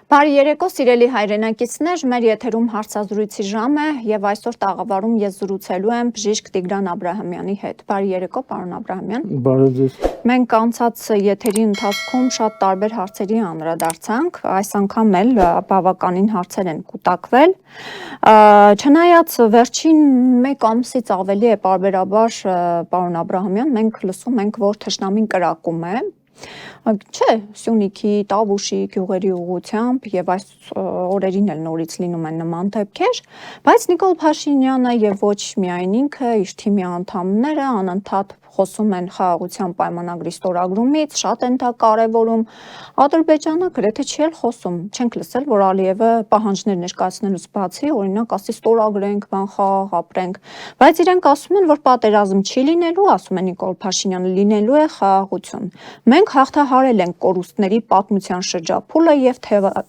Բարի երեկո, սիրելի հայրենակիցներ, մեր եթերում հարցազրույցի ժամ է եւ այսօր տաղավարում ես զրուցելու եմ բժիշկ Տիգրան Աբրահամյանի հետ։ Բարի երեկո, պարոն Աբրահամյան։ Բարի ձեզ։ Մենք անցած եթերի ընթացքում շատ տարբեր հարցերի անդրադարձանք, այս անգամ էլ բավականին հարցեր են կուտակվել։ Չնայած վերջին 1 ամսից ավելի է պարբերաբար, պարոն Աբրահամյան, մենք լսում ենք, որ թշնամին կրակում է։ Չէ, Սյունիքի, Տավուշի գյուղերի ուղղությամբ եւ այս օրերին էլ նորից լինում են նման դեպքեր, բայց Նիկոլ Փաշինյանը եւ ոչ միայն ինքը, իր թիմի անդամները անընդհատ խոսում են խաղաղության պայմանագրի ստորագրումից, շատ են դա կարևորում։ Ադրբեջանը գրեթե չի էլ խոսում, չենք լսել, որ Ալիևը պահանջներ ներկայացնելուց բացի, օրինակ ասի ստորագրենք, բան խաղաղ ապրենք, բայց իրենք ասում են, որ պատերազմ չի լինելու, ասում է Նիկոլ Փաշինյանը, լինելու է խաղաղություն։ Մենք հաղթահարել ենք կորուստների պատմության շրջափուլը եւ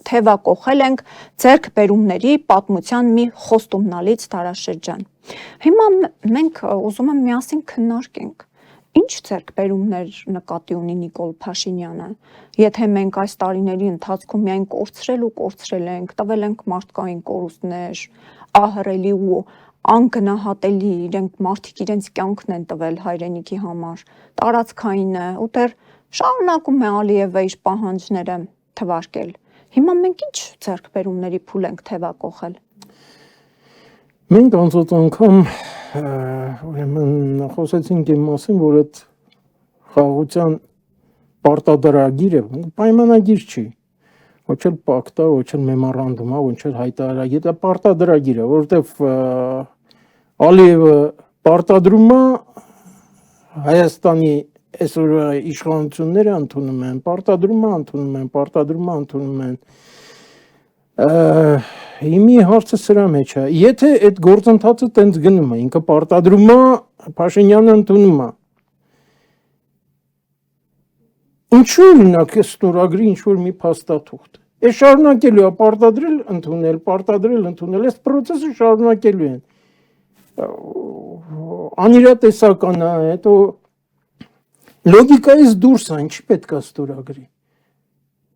թեվակողել ենք ձեռքբերումների պատմության մի խոստումնալից դարաշրջան։ Հիմա մենք ուզում եմ միասին քննարկենք, ինչ ձեռքբերումներ նկատի ունի Նիկոլ Փաշինյանը, եթե մենք այս տարիների ընթացքում միայն կորցրել ենք, տվել ենք մարդկային կորուստներ, ահռելի ու անգնահատելի, մարդիկ իրենց կյանքն են տվել հայրենիքի համար, տարածքային է ու դեռ շարունակում է Ալիևը իր պահանջները թվարկել։ Հիմա մենք ինչ ձեռքբերումների փուլ ենք թևակողել։ Մենք անցած անգամ ուրեմն խոսեցինք իմ մասին, որ այդ խաղաղության պարտադրագիրը պայմանագիր չի, ոչ էլ պակտ է, ոչ էլ մեմորանդում է, ոչ էլ հայտարարագիր, դա պարտադրագիր է, որովհետև Ալիևը պարտադրում է Հայաստանի այսօրվա իշխանությունները ընդունում են, ընդունում են։ Հիմի հարցը սրա մեջ է, եթե այդ գործընթացը տենց գնում է, ինքը պարտադրում է, Փաշինյանը ընդունում է, ինչու օրինակ ստորագրի ինչ-որ մի փաստաթուղթ, է շարունակելու է պարտադրել, ընդունել, այս պրոցեսը շարունակելու են, անիրատեսական է, հետո լոգիկայից դուրս է, ինչի պետք է ստորագրի։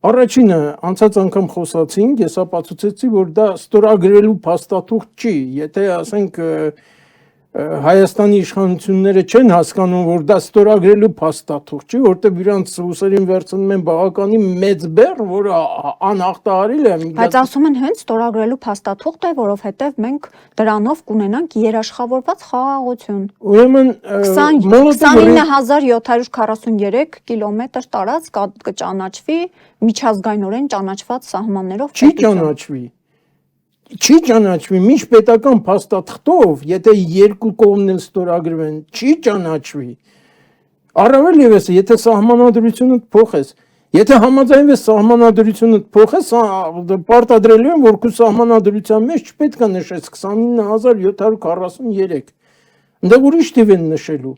Առաջինը, անցած անգամ խոսացինք, ես ապացուցեցի, որ դա ստորագրելու փաստաթուղթ չի, եթե ասենք Հայաստանի իշխանությունները չեն հասկանում, որ դա ստորագրելու փաստաթուղթ չի, որտեղ իրանց ուսերին վերցնում են բավականին մեծ բեռ, որը անհաղթահարելի է։ Բայց ասում են հենց ստորագրելու փաստաթուղթ է, որովհետև մենք դրանով կունենանք երաշխավորված խաղաղություն։ Ուրեմն 29743 կիլոմետր տարածք կճանաչվի միջազգայինորեն ճանաչված սահմաններով։ Չի ճանաչվի, միջպետական փաստաթղթով, եթե երկու կողմն էլ ստորագրվեն, չի ճանաչվի։ Առավել ևս, եթե սահմանադրությունը փոխես, եթե համաձայնվես սահմանադրությունը փոխես, պարտադրելու են, որ քո սահմանադրության մեջ չպետք է նշես 29743։ Այնտեղ ուրիշ թիվ են նշելու։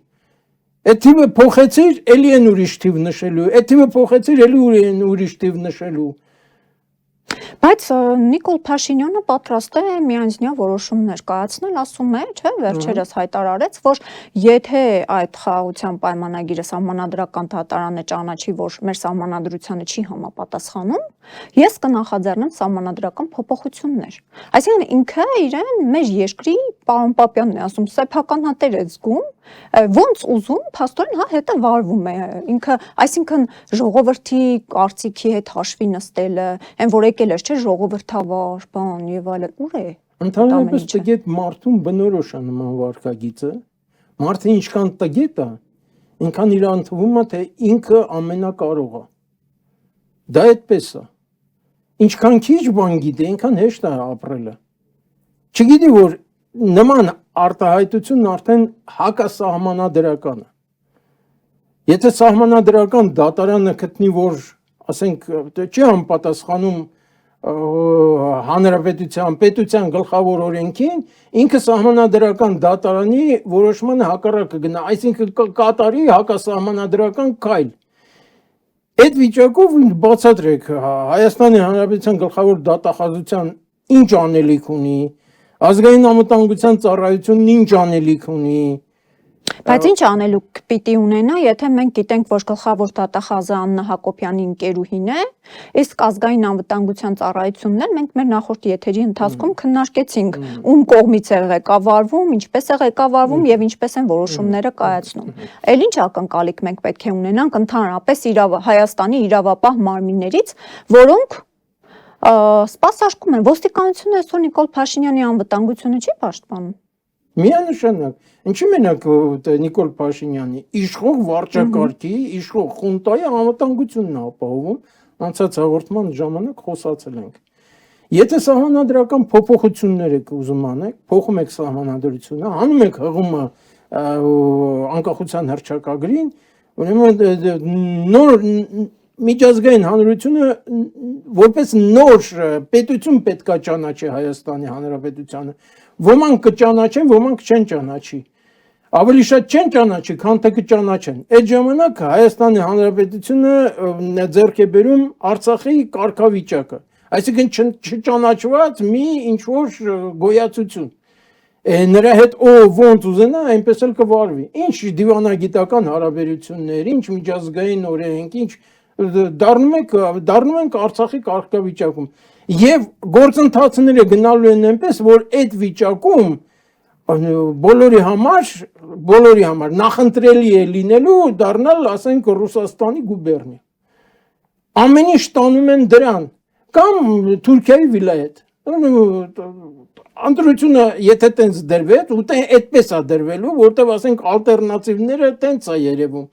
Այդ թիվը փոխեցիր, էլի են ուրիշ թիվ նշելու, այդ թիվը փոխեցիր, էլի են ուրիշ թիվ նշելու։ Բայց Նիկոլ Փաշինյանը պատրաստ է միանձնյա որոշումներ կայացնել, ասում է, չէ, վերջերս հայտարարեց, որ եթե այդ խաղաղության պայմանագիրը սահմանադրական դատարանը ճանաչի, որ մեր սահմանադրությանը չի համապատասխանում, ես կնախաձեռնեմ սահմանադրական փոփոխություններ։ Այսինքն ինքը իրեն մեր երկրի, պարոն Պապյանն է ասում, սեփականատեր է զգում, ոնց ուզում, փաստորեն հետը վարվում է ինքը, այսինքն ժողովրդի կարծիքի հետ հաշվի նստելը, այն որ եկել էր, չէ, ժողովրդավար, բան եւ այլն, ուր է։ Ընդհանրապես տգետ մարդուն բնորոշ է նման վարքագիծը, մարդը ինչքան տգետ է, ինքան իրան թվում է, թե ինքը ամենակարողը։ Դա այդպես է։ Ինչքան քիչ բան գիտի, ինքան հեշտ է ապրելը։ Չգիտի, որ նման արտահայտությունն արդեն հակասահմանադրական է։ Եթե սահմանադրական դատարանը գտնի, որ ասենք չի համապատասխանում հանրապետության, պետության գլխավոր օրենքին, ինքը սահմանադրական դատարանի որոշմանը հակառակը գնա, այսինքն կատարի հակասահմանադրական քայլ։ Այդ վիճակով բացատրեք Հայաստանի Հանրապետության գլխավոր դատախազության ինչ անելիք ունի, ազգային անվտանգության ծառայությունն ինչ անելիք ունի, Բայց ինչ անելուք պիտի ունենա, եթե մենք գիտենք, որ գլխավոր դատախազը Աննա Հակոբյանի ընկերուհին է, իսկ ազգային անվտանգության ծառայությունն էլ մենք մեր նախորդ եթերի ընթացքում քննարկեցինք, ում կողմից է ղեկավարվում, ինչպես է ղեկավարվում եւ ինչպես են որոշումները կայացնում։ Էլ ինչ ակնկալիք մենք պետք է ունենանք ընդհանրապես Հայաստանի իրավապահ մարմիններից, որոնք սպասարկում են ոստիկանությունը այսօր Նիկոլ Փաշինյանի անվտանգությունը չի պաշտպանում։ Միանշանակ, ինչի մենակ Նիկոլ Փաշինյանի իշխող վարչակարգի, իշխող խունտայի անվտանգությունն է ապահովում, անցած հաղորդման ժամանակ խոսացել ենք։ Եթե սահմանադրական փոփոխություններ եք ուզում անեք, փոխում եք սահմանադրությունը, անում եք հղումը անկախության հռչակագրին, ուրեմն նոր միջազգային հանրությունը որպես նոր պետություն պետքա ճանաչի Հայաստանի Հանրապետությանը, ոմանք կճանաչեն, ոմանք չեն ճանաչի, ավելի շատ չեն ճանաչի, քան թե կճանաչեն։ Այդ ժամանակ Հայաստանի Հանրապետությունը ձեռք է բերում Արցախի կարգավիճակը, այսինքն չճանաչված մի ինչ-որ գոյացություն, նրա հետ ով ոնց ուզենա, այնպես էլ կվարվի, ինչ դիվանագիտական հարաբերություններ, ինչ միջազգային օրենք, ինչ դառնում ենք Արցախի կարգավիճակում եւ գործընթացները գնալու են այնպես, որ այդ վիճակում բոլորի համար նախընտրելի է լինելու դառնալ, ասենք, Ռուսաստանի գուբերնիա։ Ամեն ինչ տանում են դրան, կամ Թուրքիայի վիլայետ։ Ընտրությունը եթե տենց դրվեց, ու այդպես է դրվելու, որտեղ ասենք ալտերնատիվները տենց է երևում,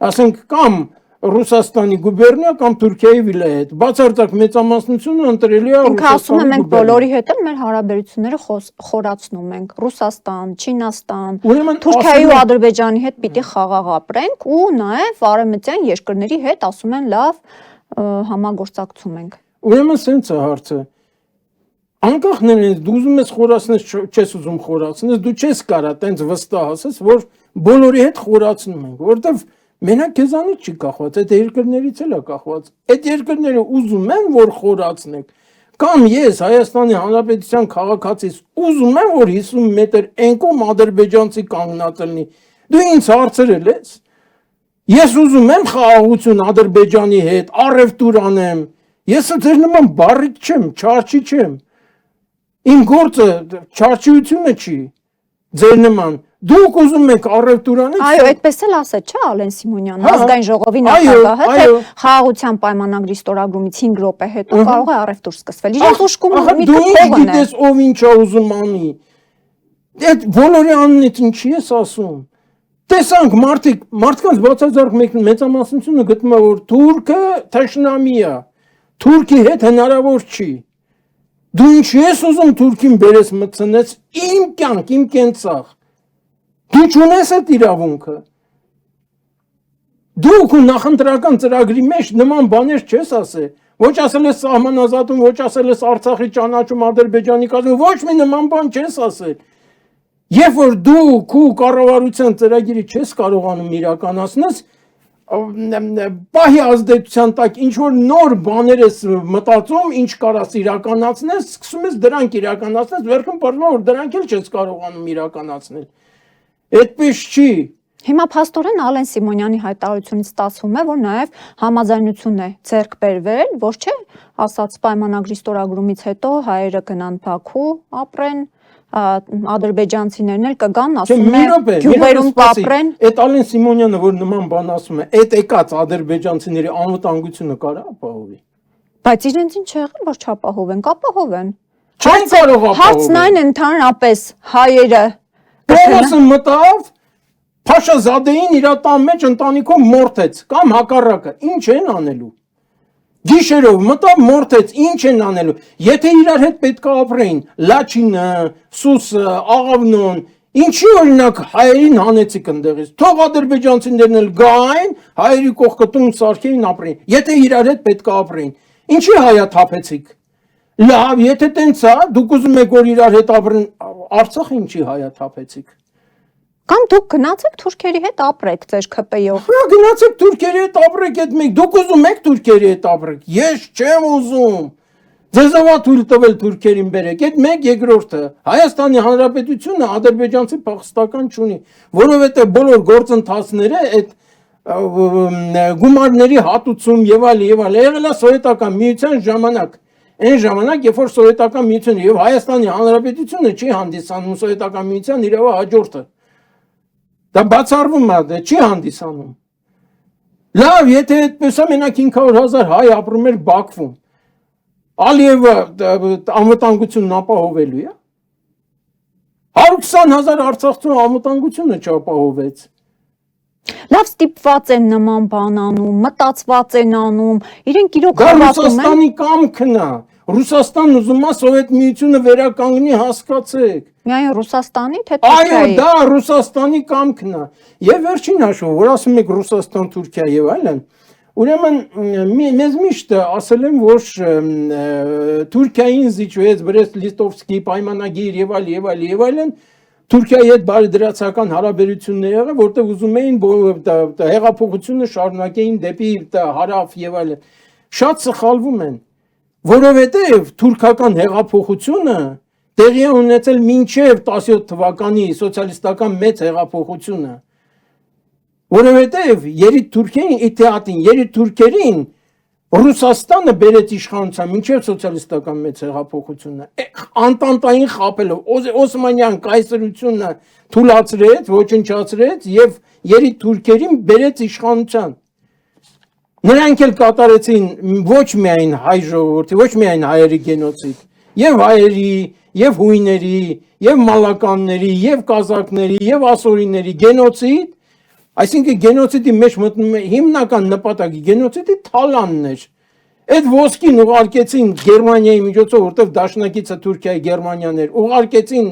ասենք կամ Ռուսաստանի գուբերնիա կամ Թուրքիայի վիլայետ, բացարձակ մեծամասնությունը ընտրելի է Ինքը ասում է մենք բոլորի հետ էլ մեր հարաբերությունները խորացնում ենք, Ռուսաստան, Չինաստան, Թուրքիայի ու Ադրբեջանի հետ պիտի խաղաղ ապրենք ու նաև արևմտյան երկրների հետ ասում են լավ համագործակցում ենք։ Ուրեմն սենց է հարցը։ Անկախ նրանից դու ուզում ես խորացնես, չես ուզում խորացնես, դու չես կարա տենց վստահ ասես, որ բոլորի հետ խորացնում ենք, որովհետև մենակ քեզանից չի կախված, այդ երկրներից էլ է կախված։ Այդ երկրները ուզում են, որ խորացնեք, կամ ես Հայաստանի Հանրապետության քաղաքացիս ուզում եմ, որ 50 մետր անկում ադրբեջանցի կանգնած լինի։ Դու ինձ հարցրել ես։ Ես ուզում եմ խաղաղություն Ադրբեջանի հետ, առևտուր անեմ։ Ես ձեր նման բառիկ չեմ, չարչի չեմ։ Իմ գործը չարչիությունը չի, ձեր նման։ Դուք ուզում եք առևտուր անեք։ Այո, այդպես էլ ասեց, չէ՞ Ալեն Սիմոնյանը, ազգային ժողովի նախագահը, թե խաղաղության պայմանագրի ստորագրումից 5 րոպե հետո կարող է առևտուր սկսվել։ Իրենց ուշքում միտքը փողն է։ Դու գիտես ով ինչ է ուզում անի։ Այդ բոլորի անունից ինչի ես ասում։ Տեսանք մարդկանց բացարձակ մեծամասնությունը գտնում է, որ թուրքը թշնամի է։ Թուրքի հետ հնարավոր չի։ Դու ինչի ես ուզում թուրքին բերես մտցնես իմ կյանք, իմ կենցաղ։ Դու չունես այդ իրավունքը։ Դու նախընտրական ծրագրի մեջ նման բաներ չես ասել։ Ոչ ասել ես սահմանազատում, ոչ ասել ես Արցախի ճանաչում Ադրբեջանի կազմում, ոչ մի նման բան չես ասել։ Երբ որ դու քո կառավարության ծրագիրը չես կարողանում իրականացնել, պահի ազդեցության տակ ինչ որ նոր բաներ ես մտածում, ինչ կարաս իրականացնես, սկսում ես դրանք իրականացնել, վերջում բարձրացնում որ դրանք էլ չես կարողանում իրականացնել։ Այդպես չի։ Հիմա փաստորեն Ալեն Սիմոնյանի հայտարարությունից ստացվում է, որ նաև համաձայնություն է ձեռք բերվել, որ չէ, ասած պայմանագրի ստորագրումից հետո հայերը գնան Բաքու, ապրեն, ադրբեջանցիներն էլ կգան, ասում է, գյուղերում կապրեն։ Այդ Ալեն Սիմոնյանը, որ նման բան ասում է, այդ եկած ադրբեջանցիների անվտանգությունը կարա ապահովի։ Բայց իրենց ինչ եղել, որ չապահովեն, կապահովեն։ Չեն կարող ապահովել։ Հարցն այն ընդհանրապես հայերը Պողոսը մտավ, Փաշազադեին իր տան մեջ ընտանիքով մորթեց, կամ հակառակը, ինչ են անելու։ Գիշերով մտավ մորթեց, ինչ են անելու։ Եթե իրար հետ պետք է ապրեին, Լաչինը, Սուսը, Աղավնոն, ինչի օրինակ հայերին հանեցիք ընդեղից։ Թող ադրբեջանցիներն էլ գային, հայերի կողքը տուն սարքեին ապրեին։ Եթե իրար հետ պետք է ապրեին, ինչի հայա թափեցիք։ Լավ, եթե տենց է, դուք ուզում եք որ իրար հետ ապրեն, Արցախ ինչի հայա թափեցիք։ Կամ դուք գնացեք թուրքերի հետ ապրեք ձեր ՔՊ-ով։ Հա գնացեք թուրքերի հետ ապրեք, այդ մեկ դուք ուզում եք թուրքերի հետ ապրեք։ Ես չեմ ուզում։ Ձեզով է թույլ տվել թուրքերին բերեք։ Այդ մեկ երկրորդը Հայաստանի Հանրապետությունը ադրբեջանցի փախստական չունի, որովհետև բոլոր գործընթացները այդ գումարների հատուցում եւ այլ եղել է սովետական միության ժամանակ։ Այն ժամանակ, երբ որ սովետական միությունը եւ Հայաստանի Հանրապետությունը չի հանդիսանում սովետական միության իր հաջորդը։ Դա բացառվում է, դա չի հանդիսանում։ Լավ, եթե այդպես է, մենակ 500,000 հայ ապրում էր Բաքվում։ Ալիևը անվտանգությունն ապահովելու է։ 120,000 արցախցու անվտանգությունը չապահովեց։ Լավ ստիպված են նման բան անում, մտածված են անում, իրենք իրոք Դա հավատում են։ Ռուսաստանի կամքն է։ Ռուսաստանն ուզում է Սովետ միությունը վերականգնի, հասկացեք։ Միայն Ռուսաստանի, թե Այո, Թուրքիայի։ դա Ռուսաստանի կամքն է։ Եվ վերջին հաշվով, որ ասում եք Ռուսաստան, Թուրքիա եւ այլն, ուրեմն մեզ միշտ ասել են, որ Թուրքիային զիջվեց Բրեստ-Լիստովսկի պայմանագիր եւ այլն, Թուրքիայի հետ բարեդրացական հարաբերություններ եղավ, որտեղ ուզում էին հեղափոխությունը շարունակեին դեպի հարավ եւ այլն։ Շատ սխալվում են, որովհետեւ թուրքական հեղափոխությունը տեղի է ունեցել մինչև 17 թվականի սոցիալիստական մեծ հեղափոխությունը, որովհետև երիտ թուրքերին Ռուսաստանը բերեց իշխանության մինչև սոցիալիստական մեծ հեղափոխությունը, անտանտային խաբելով Օսմանյան կայսրությունը թուլացրեց, ոչնչացրեց եւ երիտ թուրքերին բերեց իշխանության։ Նրանք էլ կատարեցին ոչ միայն հայ ժողովրդի, ոչ միայն հայերի գենոցիդ, եւ հայերի, եւ հույների, եւ մալականների, եւ կազակների, եւ ասորիների գենոցիդ, այսինքն գենոցիդի մեջ մտնում է հիմնական նպատակը գենոցիդի թալանն էր։ Այդ ոսկին ուղարկեցին Գերմանիայի միջոցով, որտեղ դաշնակիցը Թուրքիայի Գերմանիան էր, ուղարկեցին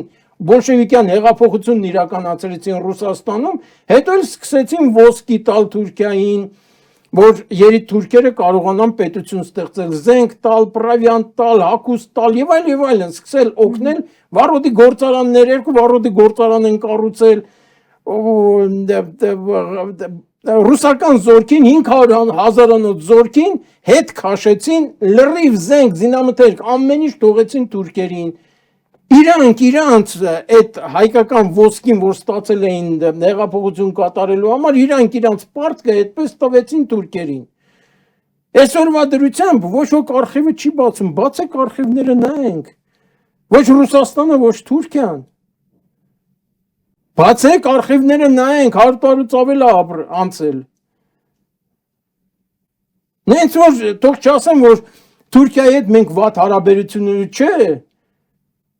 բոլշևիկյան հեղափոխությունն իրականացրեցին Ռուսաստանում, հետո էլ սկսեցին ոսկի տալ Թուրքիային, որ երիտ թուրքերը կարողանան պետություն ստեղծել, զենք տալ, պրավիանտ տալ, հագուստ տալ եւ այլն, սկսել օգնել վառոդի գործարաններ, 2 վառոդի գործարան են կառուցել, ռուսական զորքին 500,000-անոց զորքին հետ քաշեցին, լրիվ զենք, զինամթերք, ամեն ինչ թողեցին թուրքերին։ Իրանց այդ հայկական ոսկին, որ ստացել էին հեղափոխություն կատարելու համար, իրանց պարտքը այդպես տվեցին թուրքերին։ Այսօրվա դրությամբ ոչ ոք արխիվը չի բացում, բացեք արխիվները նայենք։ Ոչ Ռուսաստանը, ոչ Թուրքիան։ Բացեք արխիվները նայենք, 100 տարուց ավել է անցել։ Նենց որ թող չասեմ, որ Թուրքիայի հետ մենք վատ հարաբերություններ չէ։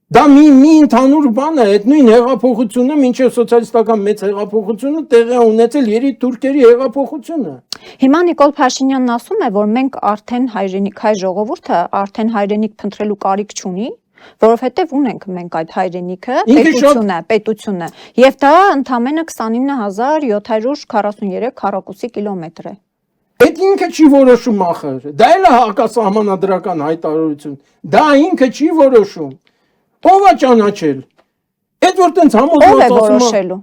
Դա մի ընդհանուր բան է, այդ նույն հեղափոխությունը, մինչև սոցիալիստական մեծ հեղափոխությունը տեղի է ունեցել երիտ թուրքերի հեղափոխությունը։ Հիմա Նիկոլ Փաշինյանն ասում է, որ մենք արդեն հայ ժողովուրդը արդեն հայրենիք փնտրելու կարիք չունի, որովհետև ունենք մենք այդ հայրենիքը, պետությունը, եւ դա ընդամենը 29743 քառակուսի կիլոմետր է։ Այդ ինքը չի որոշում ախր, դա էլ է հակասահմանադրական հայտարարություն, դա ինքը չի որոշում։ Ո՞վ է ճանաչել։ Այդ որ տենց համոզված ասում է որոշելու։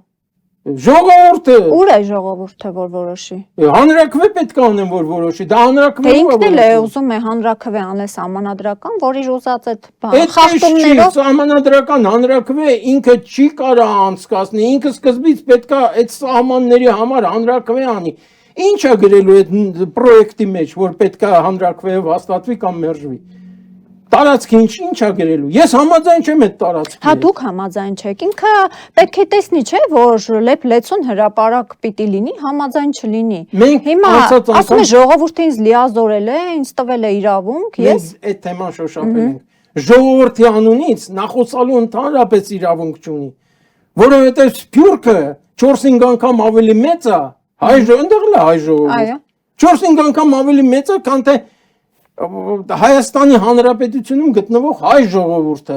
Ժողովուրդը։ Ուր է ժողովուրդը որ որոշի։ Հանրաքվե պետք է անեն որ որոշի, դա հանրաքվե է։ Ինքն էլ է ուզում է հանրաքվե անել սահմանադրական, որ իր ուզած այդ խախտումներով սահմանադրական հանրաքվե ինքը չի կարող անցկացնել, ինքը սկզբից պետք է այդ սահմանների համար հանրաքվե անի։ Ինչ է գրելու այդ պրոյեկտի մեջ, որ պետք է հանրաքվեով հաստատվի կամ մերժվի։ Տարածքը ինչ է գրելու։ Ես համաձայն չեմ այդ տարածքի։ Հա դուք համաձայն չեք։ Ինքը պետք է տեսնի, չէ, որ լեփ-լեցուն հրապարակ պիտի լինի, համաձայն չլինի։ Հիմա ասում է ժողովուրդը ինձ լիազորել է, ինձ տվել է իրավունք, ես այդ թեման շոշափել ենք։ Ժողովրդի անունից նախոսալու ընդհանրապես իրավունք չունի, որովհետև Սփյուռքը 4-5 անգամ ավելի մեծ է, ընդեղ է հայ ժողովուրդ։ 4-5 անգամ ավելի մեծ է, քան թե Հայաստանի Հանրապետությունում գտնվող հայ ժողովուրդը,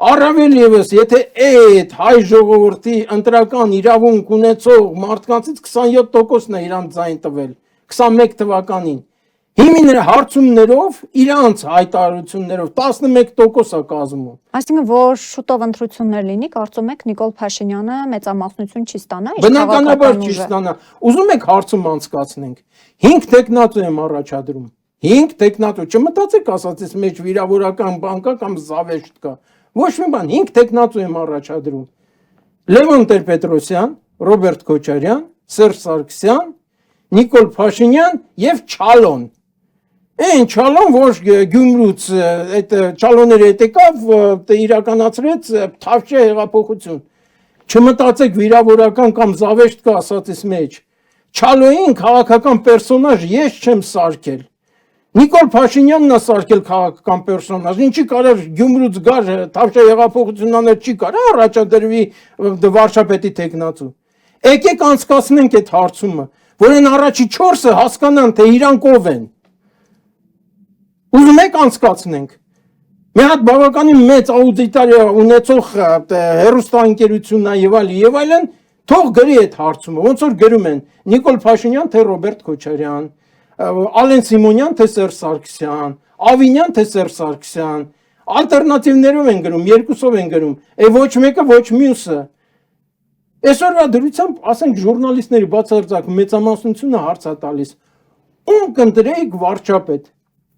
առավել ևս, եթե այդ հայ ժողովրդի ընտրական իրավունք ունեցող մարդկանցից 27%-ն է իրանց ձայն տվել 21 թվականին։ Հիմի հարցումներով, իրանց հայտարարություններով 11% է կազմում։ Այսինքն, որ շուտով ընտրություններ լինի, կարծում եք Նիկոլ Փաշինյանը մեծամասնություն չի ստանա, բնականաբար չի ստանա։ Ուզում եք հարցում անցկացնենք։ 5 տեխնատու եմ առաջադրում։ 5 տեխնատու, չմտածեք ասածից մեջ վիրավորական բան կա կամ զավեշտ կա։ Ոչ մի բան, 5 տեխնատու եմ առաջադրում։ Լևոն Տեր-Պետրոսյան, Ռոբերտ Քոչարյան, Սերժ Սարգսյան, Նիկոլ Փաշինյան եւ Չալոն։ Այն Չալոն, որ Գյումրուց այդ Չալոները հետ եկավ, իրականացրեց Թավշյա հեղափոխություն։ Չմտածեք վիրավորական կամ զավեշտ կա ասածից մեջ։ Չալոյին քաղաքական պերսոնաժ ես չեմ սարքել։ Նիկոլ Փաշինյանն է սարքել քաղաքական պերսոնաժ, ինչի կարար Գյումրուց գար Թավշյա հեղափոխություն անել, չի կարա առաջադրվի վարչապետի տեխնատու։ Եկեք անցկացնենք այդ հարցումը, որ այն առաջի 4-ը հասկանան, թե իրանք ով են։ Ուզում եք անցկացնենք։ Մի հատ բավականին մեծ աուդիտորիա ունեցող հեռուստաընկերությունն է եւ այլն, թող գրի այդ հարցումը, ոնց որ գրում են Նիկոլ Փաշինյան թե Ռոբերտ Քոչարյան, Ալեն Սիմոնյան թե Սերժ Սարգսյան, Ավինյան թե Սերժ Սարգսյան, ալտերնատիվներով են գրում, երկուսով են գրում, ոչ մեկը, ոչ մյուսը։ Այսօրվա դրությամբ, ասենք ժուրնալիստների բացարձակ մեծամասնությունը հարց է տալիս, ում կընտրեիք վարչապետ։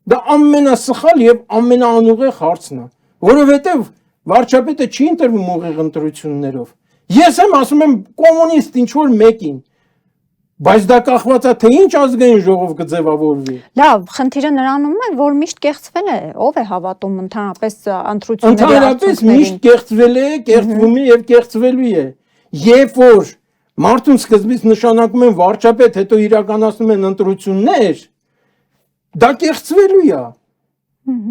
Դա ամենասխալ եւ ամենաանուղեղ հարցն է, որովհետեւ վարչապետը չի ընտրվում ուղիղ ընտրություններով։ Ես եմ ասում եմ կոմունիստ ինչ որ մեկին, բայց դա կախված է թե ինչ ազգային ժողով կձևավորվի։ Լավ, խնդիրը նրանում է, որ միշտ կեղծվել է, ով է հավատում ընդհանրապես ընտրությունների Ընդհանրապես միշտ կեղծվել է, կեղծվում է եւ կեղծվելու է։ Երբ որ մարդուն սկզբից նշանակում են վարչապետ, հետո իրականացնում են ընտրություններ, դա կեղծվելու է։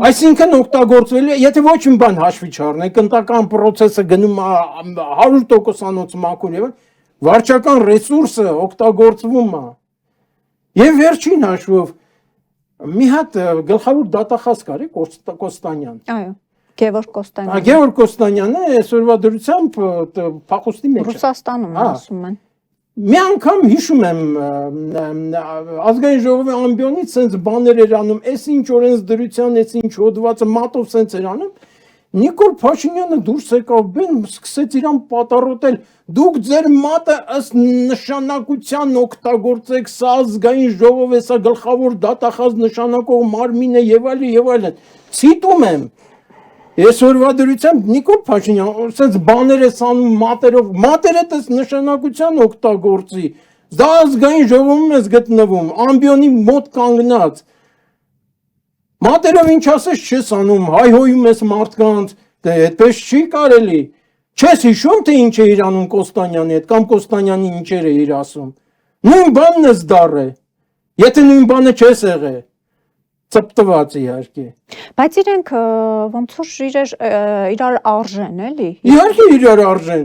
Այսինքն օգտագործվելու է, եթե ոչ մի բան հաշվի չառնենք, ընտական process-ը գնում է 100%-անոց մաքուր եւ վարչական ռեսուրսը օգտագործվում է։ Եվ վերջին հաշվով մի հատ գլխավոր դատախազ կար է Կոստանյան։ Այո, Գևորգ Կոստանյանը։ Գևորգ Կոստանյանը այսօրվա դրությամբ փախուստի մեջ է։ Ռուսաստանում ասում են։ Մի անգամ հիշում եմ ազգային ժողովի ամբիոնից sense բաներ էր անում, այս ինչ օրենսդրության, այս ինչ հոդվածը մատով sense էր անում։ Նիկոլ Փաշինյանը դուրս եկավ, բեն սկսեց իրան պատառոտել։ Դուք ձեր մատը ըստ նշանակության օգտագործեք, սա ազգային ժողով է, սա գլխավոր դատախազ նշանակող մարմին է եւ այլն։ Ցիտում եմ։ Այսօրվա դրությամբ Նիկոլ Փաշինյան, sense բաներ է անում մատերը ըստ նշանակության օգտագործի։ Դա ազգային ժողովում է գտնվում, ամբիոնի մոտ կանգնած։ Մատերով ինչ ասես չես անում, հայհոյում ես մարդկանց, դե այդպես չի կարելի։ Չես հիշում թե ինչ է իր անում Կոստանյանի հետ կամ Կոստանյանի ինչեր է իր ասում։ Նույն բանն ես դառը։ Եթե նույն բանը չես եղել, ծպտված իհարկե։ Բայց իրենք ոնց որ իրար արժեն, էլի։ Իհարկե իրար արժեն։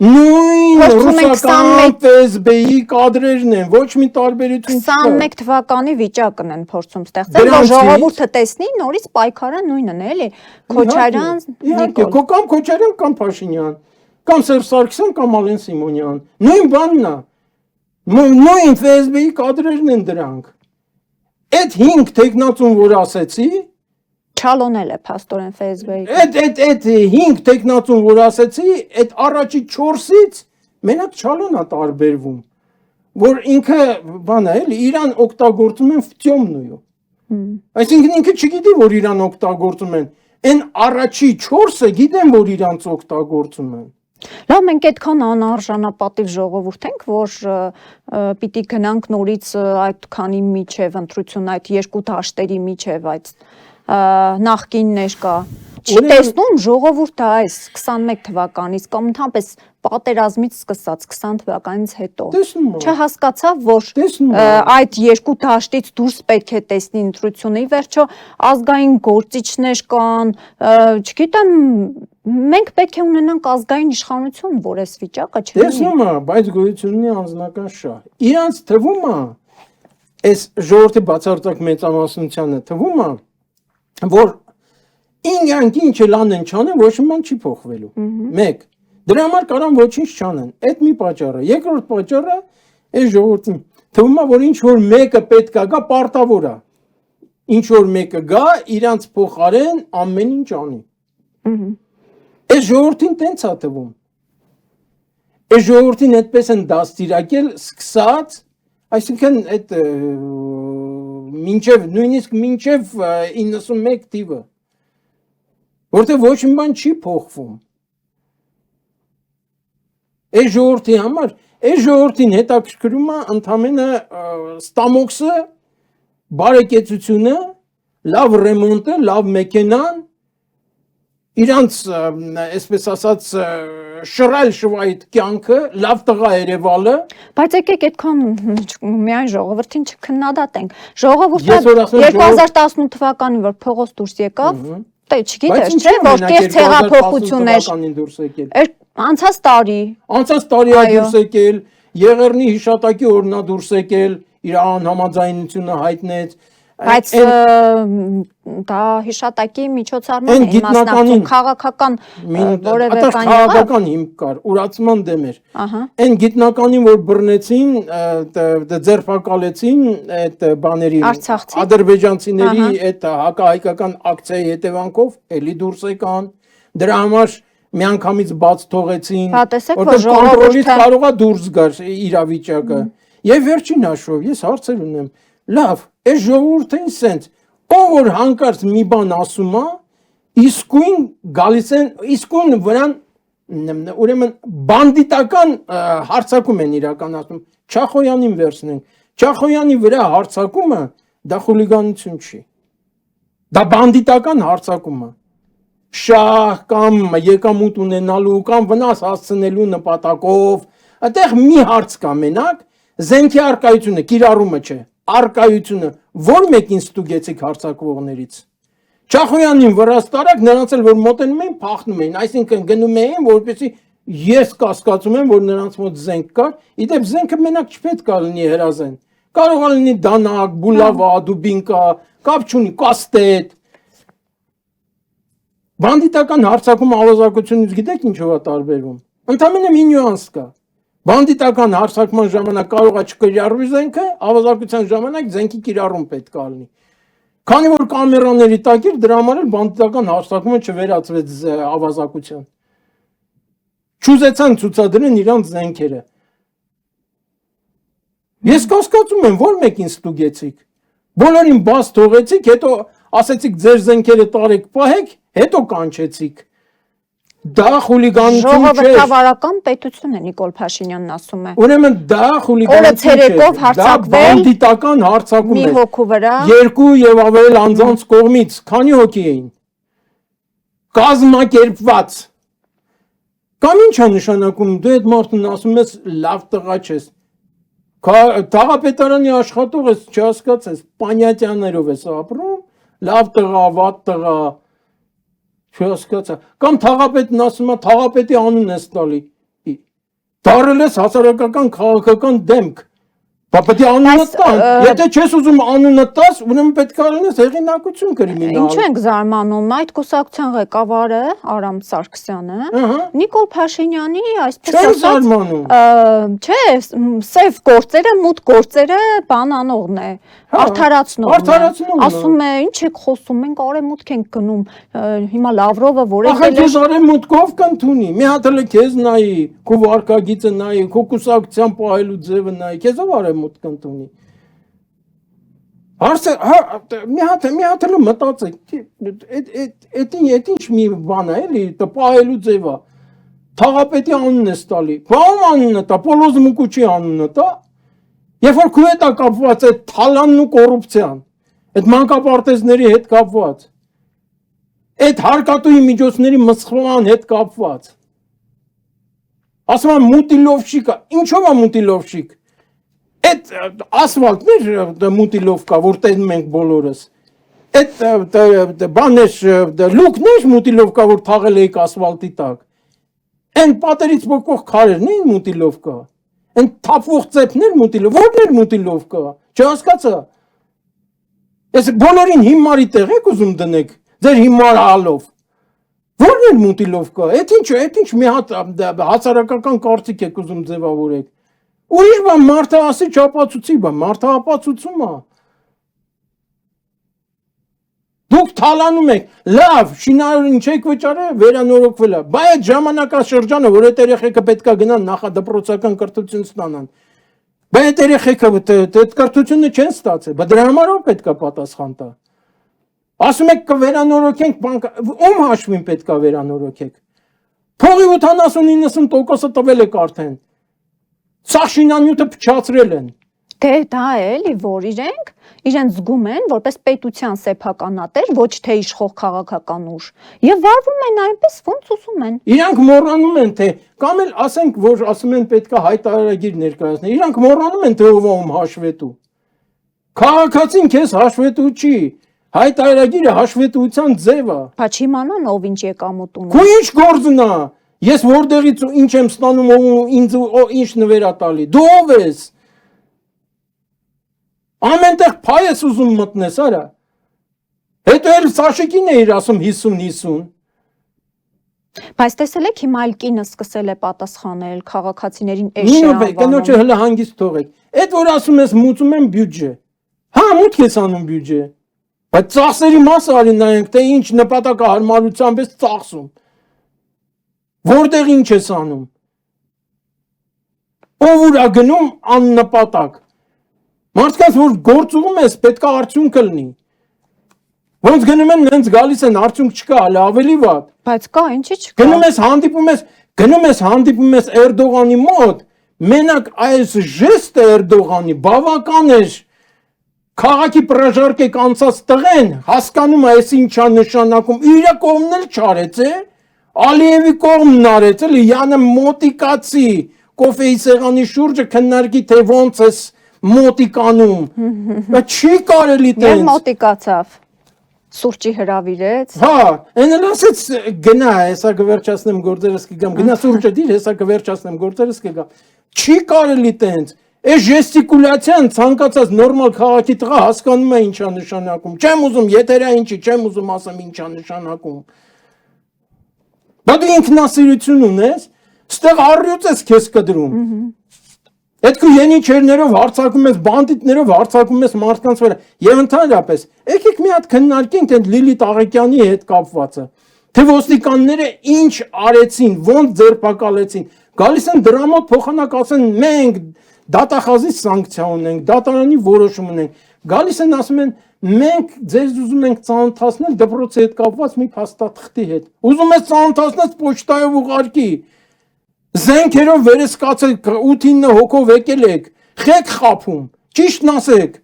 Նույն ռուսական ՖՍԲ-ի կադրերն են, ոչ մի տարբերություն չկա։ 21 թվականի վիճակն են փորձում ստեղծել, որ ժողովուրդը տեսնի, նորից պայքարը նույնն է, էլի։ Քոչարյան, Նիկոլ։ Կամ Քոչարյան կամ Փաշինյան, կամ Սերժ Սարգսյան կամ Ալեն Սիմոնյան։ Նույն բանն է։ Նույն ՖՍԲ-ի կադրերն են դրանք։ Այդ 5 տեխնացուն, որ ասեցի, Չալոնել է փաստորեն Facebook-ը։ Այդ 5 տեխնացուն, որ ասեցի, այդ առաջի 4-ից մենակ Չալոնն է տարբերվում, որ ինքը բան է, էլի, իրան օգտագործում են վտյոմնույո։ Այսինքն ինքը չգիտի, որ իրան օգտագործում են, այն առաջի 4-ը գիտեն, որ իրանց օգտագործում են։ Լավ, մենք այդքան անարժանապատիվ ժողովուրդ ենք, որ պիտի գնանք նորից այդ քանի միջև ընտրություն, այդ երկու դաշտերի միջև այդ նախկին ներկա չի տեսնում ժողովուրդը այս 21 թվականից կամ ընդհանրապես պատերազմից սկսած 20 թվականից հետո չհասկացավ, որ այդ երկու դաշտից դուրս պետք է տեսնի ընտրությունը, ի վերջո ազգային գործիչներ կան, չգիտեմ, մենք պետք է ունենանք ազգային իշխանություն, որ այս վիճակը չլինի։ Տեսնում եմ, բայց գոյություն ունի անձնական շահ։ Իրանց թվում է, այս ժողովրդի բացարձակ մեծամասնությանը թվում է, որ ինքնին ինչ էլ անեն չանեն, ոչ մի բան չի փոխվելու։ Մեկ, դրա համար կարան ոչինչ չանեն։ Այդ մի պատճառը։ Երկրորդ պատճառը այս ժողովրդին թվում է, որ ինչ որ մեկը պետք է գա, պարտավոր է։ Ինչ որ մեկը գա, իրանց փոխարեն ամեն ինչ անի։ Այս ժողովրդին տենց է թվում։ Այս ժողովրդին այդպես են դաստիարակել, սկսած, այսինքն այդ նույնիսկ մինչև 91 թիվը, որտեղ ոչ մի բան չի փոխվում։ Այս ժողովրդի համար, այս ժողովրդին հետաքրքրում է ընդամենը ստամոքսը, բարեկեցությունը, լավ ռեմոնտը, լավ մեքենան, իրանց, այսպես ասած, շռայլ շվայտ կյանքը, լավ տղա Երևանը։ Բայց եկեք այդքան միայն ժողովրդին չքննադատենք։ Ժողովուրդը Ես որ ասում եմ, 2018 թվականին որ փողոց դուրս եկավ, դե չգիտես, ինչի՞ չէ, որ մենակ կես հեղափոխություն 2018 էր։ թվականին դուրս եկել։ Անցած տարի։ Անցած տարի է Այո։ դուրս եկել, Եղեռնի հիշատակի օրն է դուրս եկել, իր անհամաձայնությունը հայտնեց։ Բայց դա հիշատակի միջոցառման Այն է մասնակցում, գիտնականին- քաղաքական որևէ Այդտեղ բան եղավ։ քաղաքական հիմք կար, ուրացման դեմ էր։ Ահա։ Այն գիտնականին, որ բռնեցին, ձերբակալեցին այդ բաների Արցախցի։ ադրբեջանցիների այդ հակահայկական ակցիայի հետևանքով էլի դուրս եկան։ Դրա համար միանգամից բաց թողեցին, Հա, տեսեք, որ որտեղ կոնտրոլից ժողովուրդը- կարող է դուրս գար իրավիճակը։ Եվ վերջին հաշվով ես հարցեր ունեմ։ Լավ, այս ժողովուրդին սենց ով որ հանկարծ մի բան ասում է, իսկույն գալիս են, իսկույն վրան ուրեմն բանդիտական հարձակում են իրականացնում։ Չախոյանին վերցնենք։ Չախոյանի վրա հարձակումը դա խուլիգանություն չի։ Դա բանդիտական հարձակում է։ Շահ կամ եկամուտ ունենալու կամ վնաս հասցնելու նպատակով, այդտեղ մի հարց կա մենակ, զենքի արկայությունը, կիրառումը չէ, արկայությունը, որ մեկին ստուգեցիք հարձակվողներից։ Չախոյանին վրաստարակ նրանց էլ որ մոտենում էին, փախնում էին, այսինքն գնում էին, որպեսզի ես կասկածում եմ, որ նրանց մոտ զենք կար, իդեպ զենքը մենակ չպետք է լինի հրազեն։ Կարող է լինի դանակ, բուլավա, դուբինկա, կապ չունի, կաստետ։ Բանդիտական հարձակումը ավազակությունից գիտեք ինչով է տարբերվում։ Ընդամենը մի նյուանս կա։ Բանդիտական հարձակման ժամանակ կարող է չկիրառվի զենքը, ավազակության ժամանակ զենքի կիրառում պետք է լինի։ Քանի որ կամերաների տակ էր, դրա համար էլ բանդիտական հարձակումը չվերածվեց ավազակության։ Չուզեցան ցուցադրեն իրանց զենքերը։ Ես կասկածում եմ, որ մեկին ստուգեցիք։ Բոլորին բաց թողեցիք, հետո ասեցիք ձեր զենքերը տարեք, պահեք, հետո կանչեցիք։ Դա խուլիգանություն չէ։ Ժողովրդավարական պետություն է Նիկոլ Փաշինյանն ասում է։ Ուրեմն դա Օրը խուլիգանություն ցերեկով չէ։ Դա հարձակվել բանդիտական հարձակում մի է։ հոգու վրա։ Երկու եւ ավել անձանց կողմից քանի հոգի էին։ Կազմակերպված։ Կամ ինչ է նշանակում, դու այդ մարդուն ասում ես լավ տղա չես։ Թաղապետարանի աշխատող ես, չհասկացես, պանյատյաներով ես ապրում, լավ տղա, վատ տղա, չհասկացա։ Կամ թաղապետն ասում է, թաղապետի անուն ես տալի։ Դարել ես հասարակական քաղաքական դեմք։ Բա պետք է անունը տան։ Եթե չես ուզում անունը տաս, ուրեմն պետք է լինես հեղինակություն կրիմինալ։ Ինչու ենք զարմանում, այդ կուսակցության ղեկավարը Արամ Սարգսյանը Ահա։ Նիկոլ Փաշինյանի այսպես Չեմ ասած զարմանում։ չէ, սև գործերը, մութ գործերը բան անողն է, արդարացնողն է։ Ասում է, ինչ եք խոսում, մենք արեմուտք ենք գնում, հիմա Լավրովը որ Ախր եկել է դու արեմուտքով կընդունի, մի հատ էլ քեզ նայի, քո վարկագիծը նայի, քո կուսակցության պահելու ձևը նայի, քեզով արեմուտք կընդունի։ Հարցը, մի հատ էլ մտածեք, այդ ինչ մի բան է, էլի, տպահելու ձև է։ Թաղապետի անունն է տալի։ Բամ անունը տա, Պոլոզ Մուկուչի անունը տա։ Երբ որ քո հետ է կապված այդ թալանն ու կոռուպցիան, այդ մանկապարտեզների հետ կապված, այդ հարկատուի միջոցների մսխման հետ կապված։ Ասում եմ մուտիլովշիկա, ինչով է մուտիլովշիկ։ Այդ ասֆալտներ մուտիլովկա, որ տենում ենք բոլորս։ Այդ բաներ, լուկներ մուտիլովկա, որ թաղել էիք ասֆալտի տակ։ Այն պատերից փոքող քարերն էին մուտիլովկա։ Այն թափվող ծեփներ մուտիլով, որներ մուտիլովկա, չհասկացա։ Ես բոլորին հիմարի տեղ եք ուզում դնեք, ձեր հիմար հալով։ Որներ մուտիլովկա, այդ ինչ մի հատ հասարակական կարծիք եք ուզում ձևավորեք։ Ուրիշ բան մարդը ասի չապացուցի, բան մարդը ապացուցում է։ Դուք թալանում եք, լավ, շինարարին չեք վճարել, վերանորոգվել է, բայց այդ ժամանակաշրջանը, որ այդ երեխեքը պետք է գնան նախադպրոցական կրթություն ստանան, Բայց այդ երեխեքը այդ կրթությունը չեն ստացել, բայց դրա համար ով պետք է պատասխան տա։ Ասում եք կվերանորոգենք բանկա, ում հաշվին պետք է վերանորոգեք։ Փողի 80-90%-ը տվել եք արդեն։ Սա շինանյութը փչացրել են։ Դե դա է էլի, որ իրենց զգում են որպես պետության սեփականատեր, ոչ թե իշխող քաղաքական ուժ, եւ վարվում են այնպես, ոնց ուզում են։ Իրանք մոռանում են թե կամ էլ ասենք, որ ասում են պետք է հայտարարագիր ներկայացնել։ Իրանք մոռանում են թե ով ում հաշվետու։ Քաղաքացին քեզ հաշվետու չի։ Հայտարարագիրը հաշվետվության ձև է։ Բայց իմանան ով ինչ եկամուտ ունի։ Քո ինչ գործն է։ Ես որտեղից ու ինչ եմ ստանում ով ինձ ինչ նվեր է տալի։ Դու ով ես։ Ամենտեղ փայ ես ուզում մտնես, արա։ Հետո էլ Սաշիկին է իր ասում 50-50։ Բայց տեսել եք հիմա այլ կինը սկսել է պատասխանել քաղաքացիներին էշի անվանում։ Կնոջը հələ հանգիստ թողեք։ Այդ որ ասում ես մուծում եմ բյուջե։ Հա, մուտք ես անում բյուջե։ Բայց ծախսերի մասը արի նայենք, թե ինչ նպատակահարմարությամբ ես ծախսում։ Որտեղ ինչ ես անում։ Ով ուր է գնում աննպատակ։ Մարդկանց որ գործում ես, պետք է արդյունքը լինի։ Ոնց գնում են, նենց գալիս են, արդյունք չկա, հələ ավելի վատ։ Բայց կա, ինչի չկա։ Գնում ես հանդիպում ես Էրդողանի մոտ, մենակ այս ժեստը Էրդողանի բավական էր քաղաքի պրաժարկեք անցած տղեն, հասկանում է այս ինչա նշանակում, իր կողմն էլ չարեց է, Ալիևի կողմն արեց, էլի Յանը մոտիկացի, կոֆեի սեղանի շուրջը քննարկի, թե ոնց ես մոտիկանում, բայց չի կարելի տենց։ Եվ մոտիկացավ, սուրճի հրավիրեց։ Հա, են էլ ասեց գնա, հեսա կվերջացնեմ գործերս կգամ, գնա սուրճը դիր, հեսա կվերջացնեմ գործերս կգամ, չի կարելի տենց, այս ժեստիկուլյացիան ցանկացած նորմալ քաղաքի տղա հասկանում է ինչա նշանակում, չեմ ուզում եթերա ինչի, չեմ ուզում ասեմ ինչա նշանակում, բայց դու ինքնասիրություն ունես, ստեղ առյուծ ես քեզ կդրում, այդ քո ենիչերներով հարցակում ես, բանդիտներով հարցակում ես մարդկանց վրա եւ ընդհանրապես եկեք մի հատ քննարկենք այդ Լիլիթ Աղեկյանի հետ կապվածը թե ոստիկանները ինչ արեցին, ոնց ձերբակալեցին, գալիս են դրա մոտ փոխանակ ասեն մենք դատախազի սանկցիա ունենք, դատարանի որոշում ունենք, գալիս են ասում են մենք ձեզ ուզում ենք ծանոթացնել դպրոցի հետ կապված մի փաստաթղթի հետ, ուզում ես ծանոթացնել պոչտայով ուղարկի, զենքերով վերեսկացեք 8-9 հոգով եկել եք, խեք խափում, ճիշտն ասեք,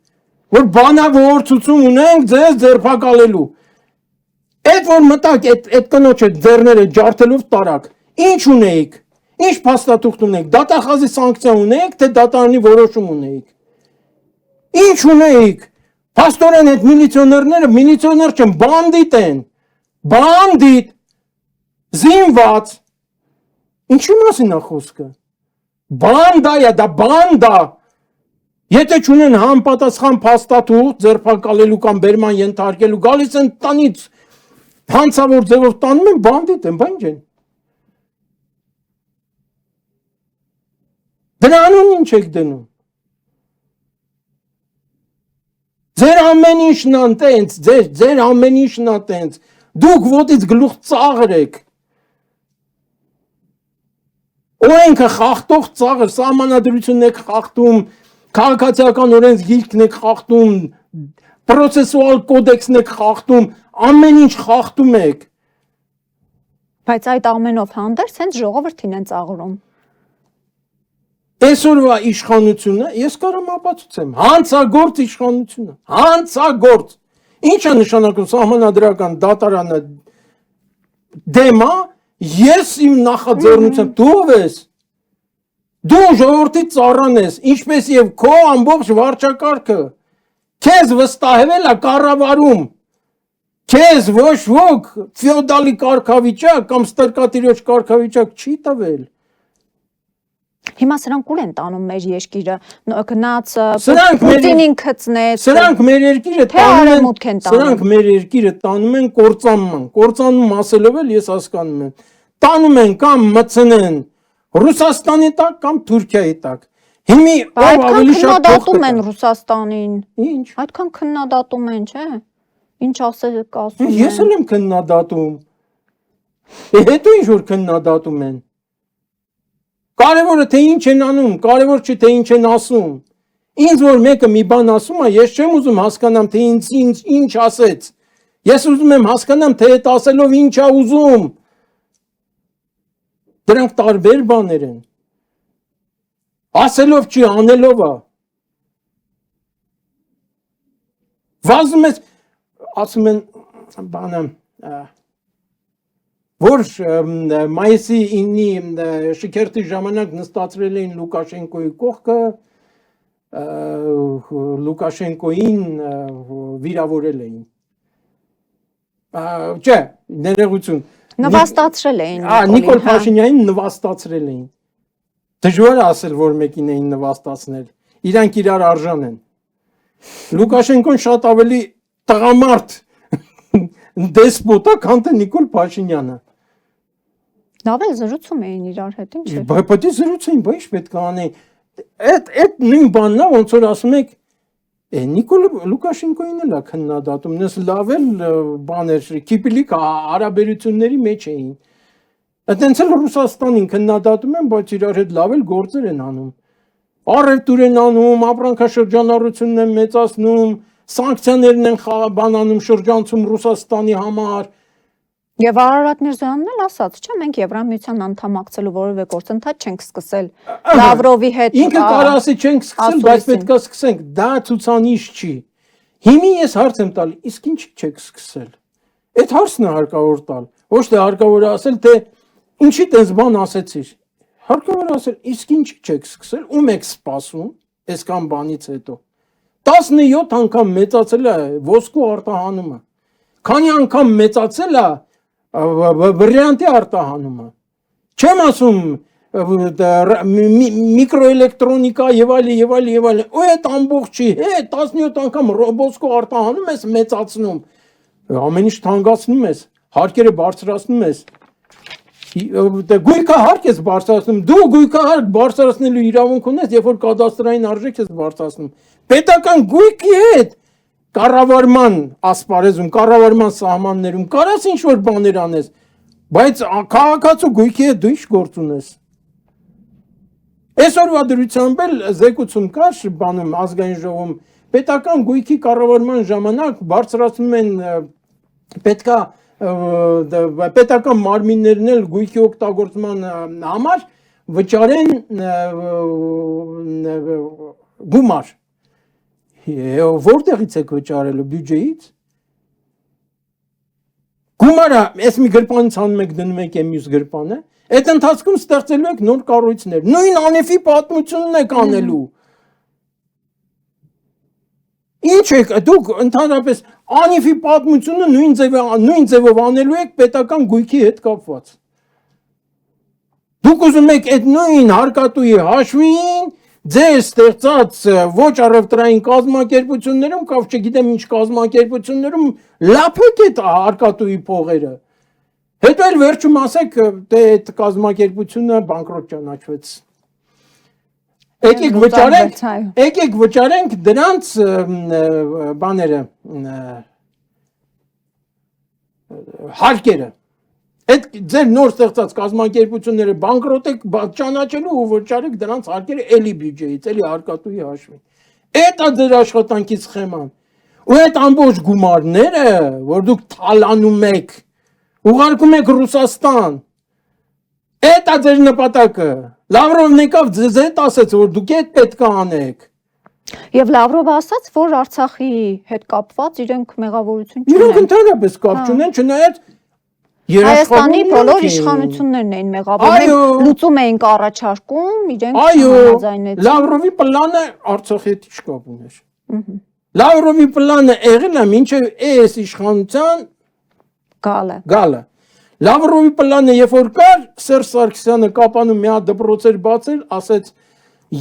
որ բանավորցություն ունենք ձեզ ձերբակալելու, այդ որ մտակ այդ կնոջը ձեռները ջարդելով տարակ, ինչ ունեիք, ինչ փաստաթուղթ ունեիք, դատախազի սանկցիա ունեիք, թե դատարանի որոշում ունեիք, ինչ ունեիք, փաստորեն այդ միլիցիոներներ չեն, բանդիտ են, բանդիտ, զինված, ինչի մասին է խոսքը, բանդա է, դա բանդա, եթե չունեն համապատասխան փաստաթուղթ ձերբակալելու կամ բերման ենթարկելու, գալիս են տնից հանցավոր ձևով տանում են, բանդիտ են, բան ինչ են։ Դրանուն ինչ եք դնում։ Ձեր ամեն ինչն անտենց, ձեր ամեն ինչն անտենց, դուք ոտից գլուխ ծաղր եք։ Օրենքը խախտող ծաղր, սահմանադրությունն եք խախտում, քաղաքացիական օրենսգիրքն եք խախտում, պրոցեսուալ կոդեքսն եք խախտում, ամեն ինչ խախտում եք։ Բայց այդ ամենով հանդերձ հենց ժողովրդին են ծաղրում։ Այսօրվա իշխանությունը, ես կարամ ապացուցեմ, հանցագործ իշխանությունը, հանցագործ։ Ինչ է նշանակում սահմանադրական դատարանը դեմա, ես իմ նախաձեռնությամբ, դու ով ես, դու ժողովրդի ծառան ես, ինչպես եւ քո ամբողջ վարչակարգը, քեզ վստահվել է կառավարում, քեզ ոչ ոք ֆեոդալի կարգավիճակ կամ ստրկատիրոջ կարգավիճակ չի տվել։ Հիմա սրանք ուր են տանում մեր երկիրը, գնաց Պուտինին գծնեց։ Սրանք մեր երկիրը տանում են կործանման, կործանում ասելով էլ ես հասկանում եմ, տանում են կամ մտցնեն Ռուսաստանի տակ կամ Թուրքիայի տակ։ Հիմի ով ավելի շատ քննադատում են Ռուսաստանին։ Ինչ։ Այդքան քննադատում են, չէ՞։ Ինչ ասեք ասում են։ Ես էլ եմ քննադատում։ Հետո ինչ որ քննադատում են։ Կարևորը թե ինչ են անում, կարևոր չէ թե ինչ են ասում։ Ինձ որ մեկը մի բան ասում է, ես չեմ ուզում հասկանամ թե ինձ ինչ ասեց։ Ես ուզում եմ հասկանամ թե այդ ասելով ինչ է ուզում։ Դրանք տարբեր բաներ են։ Ասելով չի, անելով է։ Վազում ես, ասում են բանը, որ մայիսի 9-ի շքերթի ժամանակ նստացրել էին Լուկաշենկոյի կողքը, Լուկաշենկոյին վիրավորել էին։ Չէ, ներողություն։ Նվաստացրել էին Նիկոլ Փաշինյանին նվաստացրել էին։ Դժվար է ասել, որ մեկին էին նվաստացնել։ Իրանք իրար արժան են։ Լուկաշենկոն շատ ավելի տղամարդ դեսպոտ է, քան թե Նիկոլ Փաշինյանը։ Լավ է զրուցում էին իրար հետ, ինչ է։ Բայց զրուցային, բայց ինչ պետք է անեն։ Այդ նույն բանն է, ոնց որ ասում եք, Նիկոլ Լուկաշենկոին էլ է քննադատում, նես լավ էլ բաներ, կիպիլիկ հարաբերությունների մեջ էին։ Այդտենց էլ Ռուսաստանին քննադատում են, բայց իրար հետ լավ էլ գործեր են անում։ Առևտուր են անում, ապրանքաշրջանառությունն են մեծացնում, սանկցիաներն են բանանում շրջանցում Ռուսաստանի համար։ Եվ Արարատ Միրզոյանն էլ ասաց, չէ, մենք Եվրամիության անդամակցելու որևէ գործընթաց չենք սկսել։ Լավրովի հետ ինքը կարող ասի չենք սկսել, բայց պետք է սկսենք։ Դա ցուցանիշ չի։ Հիմի ես հարց եմ տալ, իսկ ինչ չեք սկսել։ Այդ հարցն է հարկավոր տալ։ Ոչ թե հարկավոր է ասել, թե ինչի տես բան ասեցիր։ Հարկավոր է ասել, իսկ ինչ չեք սկսել, ում եք սպասում այսքան բանից հետո։ 17 անգամ մեծացել է ոսկու արտահանումը։ Քանի անգամ մեծացել է բրիլյանտի արտահանումը։ Չեմ ասում միկրոէլեկտրոնիկա եւ այլն։ Ու այդ ամբողջի հետ 17 անգամ ոսկու արտահանում ես մեծացնում։ Ամեն ինչ թանկացնում ես, հարկերը բարձրացնում ես։ Գույքը հարկ ես բարձրացնում, դու գույքը հարկ բարձրացնելու իրավունք ունես, երբ որ կադաստրային արժեք ես բարձրացնում։ Պետական գույքի հետ կառավարման ասպարեզում, կառավարման սահմաններում կարաս ինչ որ բաներ անես, բայց քաղաքացու գույքի հետ դու ինչ գործ ունես։ Այսօրվա դրությամբ էլ զեկուցում կար բանում ազգային ժողովում պետական գույքի կառավարման ժամանակ բարձրացնում են պետքա պետական մարմիններն էլ գույքի օգտագործման համար վճարեն գումար։ Որտեղից եք վճարելու բյուջեից։ Գումարը, այս մի գրպանից անում եք դնում եք մյուս գրպանը, այդ ընթացքում ստեղծելու եք նոր կառույցներ։ Նույն անեֆի պատմությունն եք անելու։ Ինչ եք, դուք ընդհանրապես անիֆի պատմությունը նույն ձևով անելու եք պետական գույքի հետ կապված։ Դուք ուզում եք այդ նույն հարկատուի հաշվին ձեր ստեղծած ոչ առևտրային կազմակերպություններում, կապ չգիտեմ ինչ կազմակերպություններում լափեք այդ հարկատուի փողերը։ Հետո էլ վերջում ասեք, թե այդ կազմակերպությունը բանկրոտ ճանաչվեց։ Եկեք վճարենք դրանց բաները, հարկերը։ Այդ ձեր նոր ստեղծած կազմակերպությունները բանկրոտ եք ճանաչելու ու վճարեք դրանց հարկերը էլի բյուջեից, էլի հարկատուի հաշվին։ Այդ է ձեր աշխատանքի սխեման։ Ու այդ ամբողջ գումարները, որ դուք թալանում եք, ուղարկում եք Ռուսաստան։ Այդ է ձեր նպատակը։ Լավրովն եկավ ձեզ հետ ասեց, որ դուք այդ պետք է անեք։ Եվ Լավրովը ասաց, որ Արցախի հետ կապված իրենք մեղավորություն չունեն։ Իրենք ընդհանրապես կապ չունեն, չնայած Հայաստանի բոլոր իշխանություններն էին մեղավորում, լուծում էինք առաջարկում, իրենք համաձայնեցին։ Լավրովի պլանը Արցախի հետ ինչ կապ ուներ։ Լավրովի պլանը եղել է մինչև այս իշխանության գալը։ Լավրովի պլանը երբ որ կար, Սերժ Սարգսյանը կապանում մի հատ դպրոց էր բացել, ասեց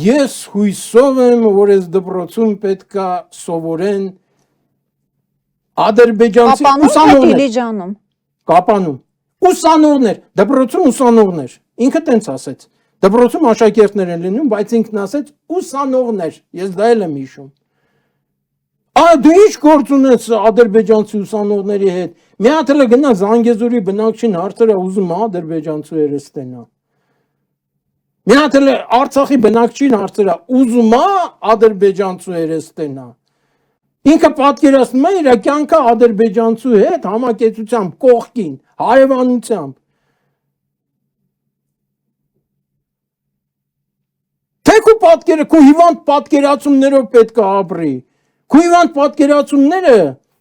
ես հույսով եմ, որ այս դպրոցում պետք է սովորեն ադրբեջանցի ուսանողներ։ Կապանում, ուսանողներ, դպրոցում ուսանողներ, ինքը տենց ասեց, դպրոցում աշակերտներ են լինում, բայց ինքն ասեց ուսանողներ, ես դա էլ եմ հիշում։ Դու ինչ գործ ունես ադրբեջանցի ուսանողների հետ, մի հատ էլ գնա Զանգեզուրի բնակչին հարցրա ուզում ադրբեջանցուները ստենա։ Մի հատ էլ Արցախի բնակչին հարցրա ուզում է ադրբեջանցու երեստենա։ Ինքը պատկերացնում է իր կյանքը ադրբեջանցու հետ համակեցությամբ, կողքին, հարևանությամբ։ Թե քո պատկերը, քո հիվանդ պատկերացումներով պետք է ապրի։ Քո հիվանդ պատկերացումները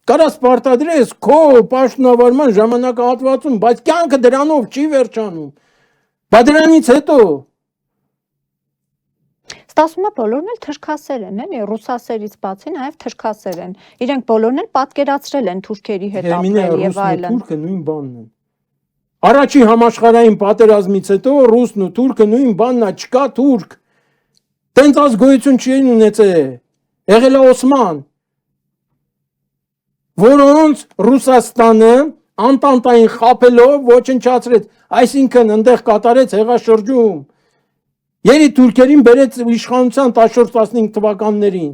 կարաս պարտադրես քո պաշտոնավարման ժամանակահատվածում, բայց կյանքը դրանով չի վերջանում։ Բայց դրանից հետո Ստացվում է բոլորն էլ թրքասեր են, էլի ռուսասերից բացի նաև թրքասեր են։ Իրենք բոլորն էլ պատկերացրել են թուրքերի հետ ապրել եւ այլն։ Թուրքը նույն բանն են։ Առաջի համաշխարհային պատերազմից հետո ռուսն ու թուրքը նույն բանն է, չկա թուրք։ Տենց ազգություն չեն ունեցել։ Եղել է Օսման, որոնց Ռուսաստանը անտանտային խափելով ոչնչացրեց, այսինքն այնտեղ կատարեց հեղաշրջում։ Երի թուրքերին բերեց իշխանության 14-15 թվականներին,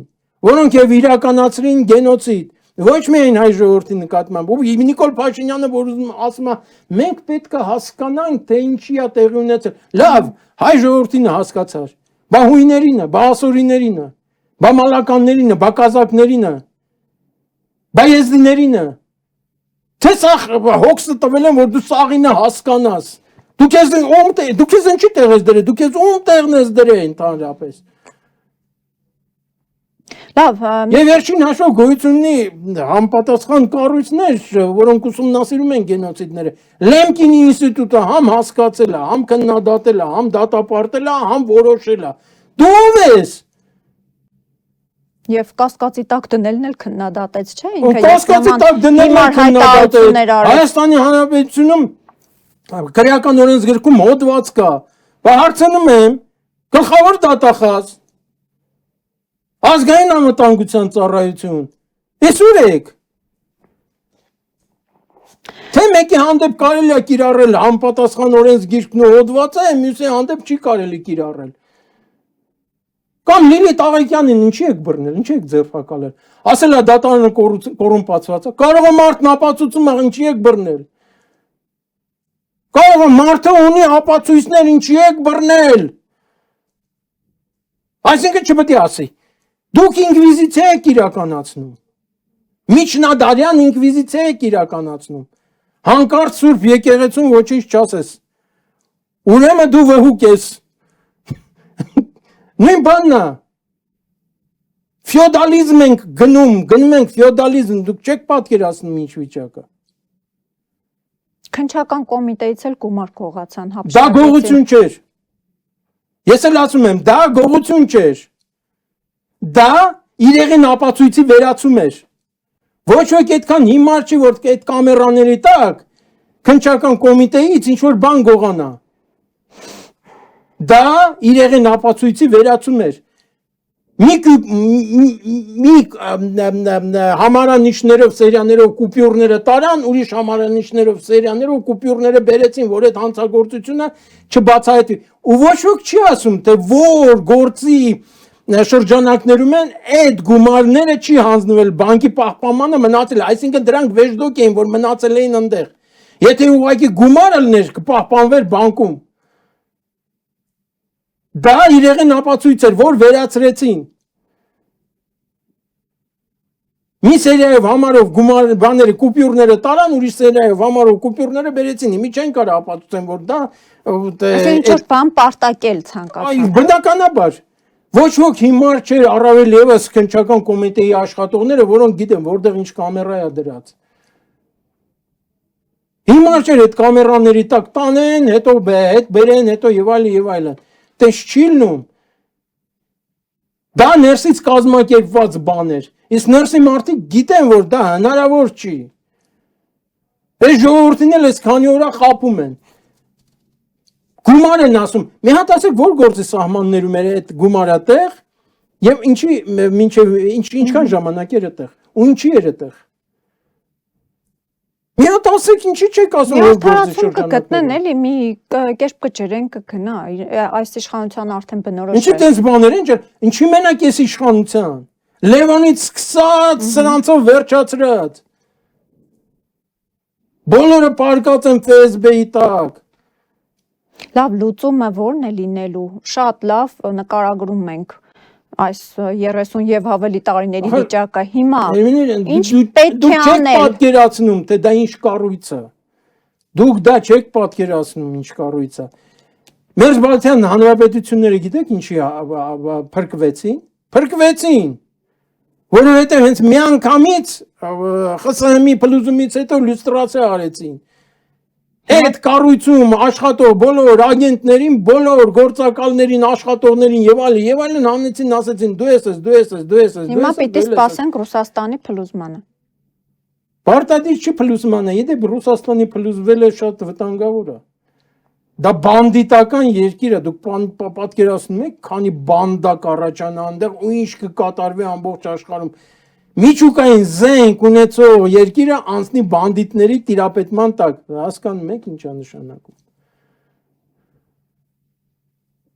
որոնք եւ իրականացրին գենոցիդ։ Ոչ միայն հայ ժողովրդի նկատմամբ, ու Նիկոլ Փաշինյանը, որ ասում է, մենք պետք է հասկանանք, թե ինչի է տեղի ունեցել։ Լավ, հայ ժողովրդին հասկացար, բա հույներինը, բա ասորիներինը, բա մալականներինը, բա կազակներինը, բա եզդիներինը։ Թե սա հոգսը տվել են, որ դու սաղինը հասկանաս։ Դու քեզ ինչի տեղ ես դրել, դու քեզ ում տեղն ես դրել ընդհանրապես։ Լավ, եւ վերջին հաշվով գոյություն ունի համապատասխան կառույցներ, որոնք ուսումնասիրում են գենոցիդները։ Լեմկինի ինստիտուտը համ հասկացել է, համ քննադատել է, համ դատապարտել է, համ որոշել է։ Դու ով ես։ Եվ կասկածի տակ դնելն էլ քննադատեց, չէ՞, ինքը կասկածի տակ դնելն էլ քննադատեց։ Հայաստանի Հանրապետությունում քրեական օրենսգրքում հոդված կա։ Բա հարցնում եմ, գլխավոր դատախազ ազգային անվտանգության ծառայություն։ Էս ուր եք։ Թե մեկի հանդեպ կարելի է կիրառել համապատասխան օրենսգիրքն ու հոդվածը, մյուսի հանդեպ չի կարելի կիրառել։ Կամ Լիլիթ Աղայքյանին ինչի եք բռնել, ինչի եք ձերբակալել։ Ասել է դատարանը կոռումպացված է։ Կարող է մարդն ապացուցում է, ինչի եք բռնել։ Կարող է մարդը ունի ապացույցներ, ինչի եք բռնել։ Այսինքն չպետք է ասի։ Դուք ինկվիզիցիա եք իրականացնում։ Միջնադարյան ինկվիզիցիա եք իրականացնում։ Հանկարծ Սուրբ եկեղեցուն ոչինչ չասես։ Ուրեմն դու վհուկ ես։ Նույն բանն է։ Ֆեոդալիզմ ենք գնում ենք ֆեոդալիզմ, դուք չեք պատկերացնում ինչ վիճակը։ Քննչական կոմիտեից էլ գումար կողացան հապշտակեցին։ Դա գողություն չէր։ Ես էլ ասում եմ, դա գողություն չէր։ Դա իրեղեն ապացույցի վերացում էր։ Ոչ ոք այդքան հիմար չի, որ այդ կամերաների տակ քննչական կոմիտեից ինչ որ բան գողանա։ Դա իրեղեն ապացույցի վերացում էր։ Մի համարանիշներով, սերիաներով կուպյուրները տարան, ուրիշ համարանիշներով, սերիաներով կուպյուրները բերեցին, որ այդ հանցագործությունը չբացահայտվի։ Ու ոչ ոք չի ասում, թե որ գործի շրջանակներում են այդ գումարները չի հանձնվել բանկի պահպանմանը մնացել, այսինքն դրանք վեժդոկ էին, որ մնացել էին այնտեղ։ Եթե ուղղակի գումարը լիներ, կպահպանվեր բանկում։ Դա իրեղեն ապացույց էր, որ վերացրեցին։ Մի սերիայով համարով գումար բաները կուպյուրները տարան, ուրիշ սերիայով համարով կուպյուրները բերեցին։ Մի չեն կարող ապացուցեն, որ դա ինչ որ բան պարտակել ցանկացան։ Բնականաբար ոչ ոք հիմար չէր, առավել եւս քննչական կոմիտեի աշխատողները, որոնք գիտեն որտեղ ինչ կամերա է դրած։ Հիմար չէր այդ կամերաների տակ տանեն, հետո հետ բերեն, հետո եւ այլն։ Տես չի լինում։ Դա ներսից կազմակերպված բան էր։ Իսկ ներսի մարդիկ գիտեն, որ դա հնարավոր չի։ Այս ժողովրդին էլ այս քանի օր խափում են։ Գումար են ասում։ Մի հատ ասեք, որ գործի սահմաններում էր այդ գումարատեղ եւ ինչի մինչեւ ինչքան ժամանակ էր այդտեղ։ Ու ինչի էր այդտեղ։ Մի հատ ասեք, ինչի չեք ասում, որ գործի շրջանակներում կգտնեն էլի մի կերպ կջրեն կգնա, այս իշխանության արդեն բնորոշ է։ Ինչի տես բաներ են, ինչի մենակ էս իշխանության։ Լևոնից սկսած սրանցով վերջացրած։ Բոլորը պարկած են ՖՍԲ-ի տակ։ Լավ, լուծումը ո՞րն է լինելու։ Շատ լավ նկարագրում ենք այս 30 եւ ավելի տարիների վիճակը։ Հիմա ինչ պետք է դուք չեք անել։ պատկերացնում, թե դա ինչ կառույց է։ Դուք դա չեք պատկերացնում, ինչ կառույց է։ Մեր Բալթյան հանրապետությունները գիտեք ինչի փրկվեցին։ Փրկվեցին, որովհետև հենց միանգամից ԽՍՀՄ-ի փլուզումից հետո լյուստրացիա արեցին։ Այդ կառույցում աշխատող բոլոր ագենտներին, բոլոր գործակալներին, աշխատողներին եւ այլն հանեցին, ասեցին դու ես։ Հիմա պիտի սպասենք Ռուսաստանի փլուզմանը։ Պարտադիր չի փլուզմանը, եթե Ռուսաստանի փլուզվելը շատ վտանգավոր է։ Դա բանդիտական երկիր է, դուք պատկերացնում եք, քանի բանդա կառաջանա այնտեղ ու ինչ կկատարվի ամբողջ աշխարհում։ Միջուկային զենք ունեցող երկիրը անցնի բանդիտների տիրապետման տակ, հասկանում եք ինչ է նշանակում։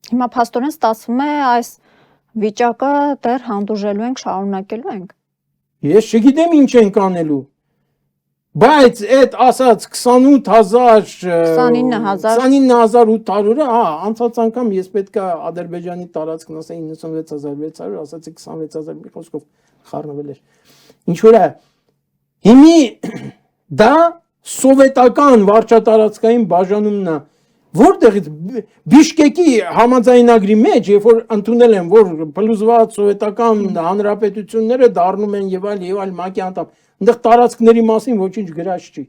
Հիմա փաստորեն ստացվում է այս վիճակը դեռ հանդուրժելու ենք, շարունակելու ենք։ Ես չգիտեմ ինչ ենք անելու, բայց այդ ասած 29800, հա, անցած անգամ ես պետք է Ադրբեջանի տարածքն ասեի 96600, ասացի 26000, մի խոսքով խառնվել էր։ Ինչ որ է, հիմի դա սովետական վարչատարածքային բաժանումն է, որտեղից Բիշկեկի համաձայնագրի մեջ, երբ որ ընդունել են, որ փլուզված սովետական հանրապետությունները դառնում են եւ այլ ՄԱԿ-ի անդամ, այնտեղ տարածքների մասին ոչինչ գրած չի։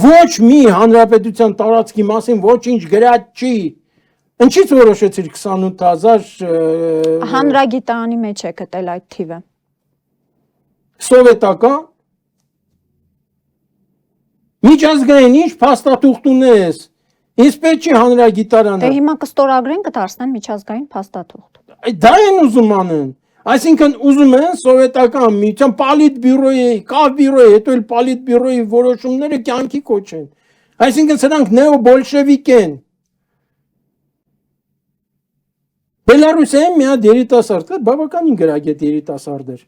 Ոչ մի հանրապետության տարածքի մասին ոչինչ գրած չի։ Ինչից որոշեցիր 28000 Հանրագիտարանի մեջ է գտել այդ թիվը։ Սովետական միջազգային ինչ փաստաթուղթ ունես։ Իսպետ չի հանրագիտարանը։ Դե հիմա կստորագրեն կդարձնեն միջազգային փաստաթուղթ։ Դա են ուզում անեն։ Այսինքն ուզում են սովետական միության պոլիտբյուրոյի, կավբյուրոյի, հետո էլ պոլիտբյուրոյի որոշումները կյանքի կոչեն։ Այսինքն սրանք նեոբոլշևիկ են։ Բելարուսիայում մի հատ երիտասարդ կա, բավականին գրագետ երիտասարդ էր։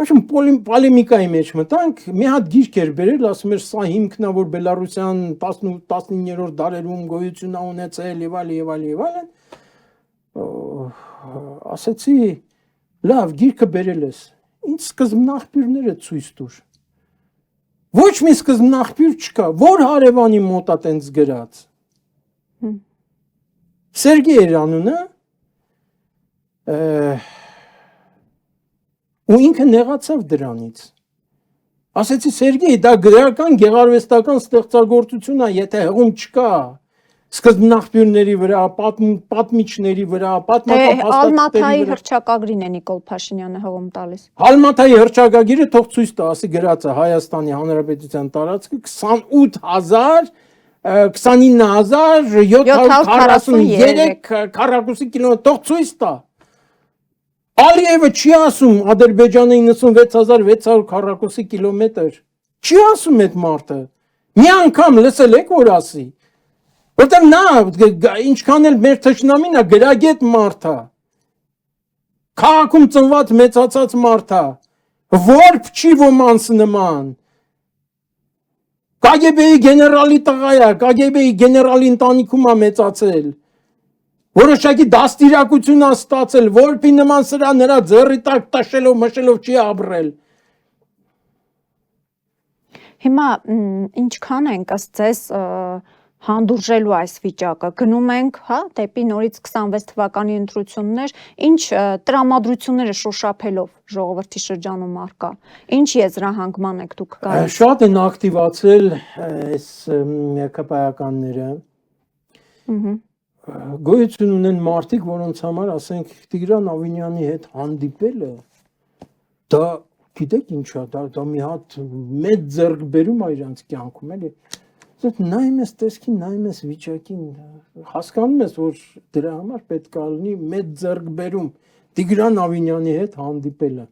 Աշուն պոլեմիկայի մեջ մտանք, մի հատ գիրք էր բերել, ասում էր սա հիմքն է, որ Բելարուսյան 18-19-րդ դարերում գոյություն է ունեցել եւ այլն։ Ասեցի, լավ, գիրքը բերել ես, ինչ սկզբնաղբյուրները ցույց տուր։ Ոչ մի սկզբնաղբյուր չկա, որ հարևանի մոտ է տենց գրած։ Սերգեյ էր անունը, ու ինքը նեղացավ դրանից։ Ասեցի Սերգեյ, դա գրական գեղարվեստական ստեղծագործություն է, եթե հղում չկա սկզբնաղբյուրների վրա, պատմիչների վրա, պատմական Ալմաթայի հռչակագրին է Նիկոլ Փաշինյանը հղում տալիս։ Ալմաթայի հռչակագիրը թող ցույց տա, ասի գրած է Հայաստանի Հանրապետության տարածքը 29743 քառակուսի կիլոմետր, թող ցույց տա։ Ալիևը չի ասում Ադրբեջանը 96600 քառակուսի կիլոմետր։ Չի ասում այդ մարդը։ Մի անգամ լսել եք որ ասի։ Որտեղ նա ինչքան էլ մեր թշնամին է գրագետ մարդ է։ Քաղաքում ծնված մեծացած մարդ է։ Որբ չի ոմանց նման։ KGB-ի գեներալի տղա է, KGB-ի գեներալի ընտանիքում է մեծացել։ Որոշակի դաստիարակություն է ստացել, որբի նման սրա նրա ձեռի տակ տաշելով մշելով չի ապրել։ Հիմա ինչքան ենք ըստ ձեզ հանդուրժելու այս վիճակը, գնում ենք, հա, դեպի նորից 26 թվականի ընտրություններ, ինչ տրամադրություններ է շոշափելով ժողովրդի շրջանում արկա, ինչ եզրահանգման եք դուք գալիս։ Շատ են ակտիվացել այս ԿՊԱ-ականները։ Գոյություն ունեն մարդիկ, որոնց համար, ասենք, Տիգրան Ավինյանի հետ հանդիպելը, դա գիտեք ինչ է, դա մի հատ մեծ ձեռքբերում է իրանց կյանքում, էլի։ Նայում ես տեսքին, նայում ես վիճակին, հասկանում ես, որ դրա համար պետք է լինի մեծ ձեռքբերում Տիգրան Ավինյանի հետ հանդիպելը։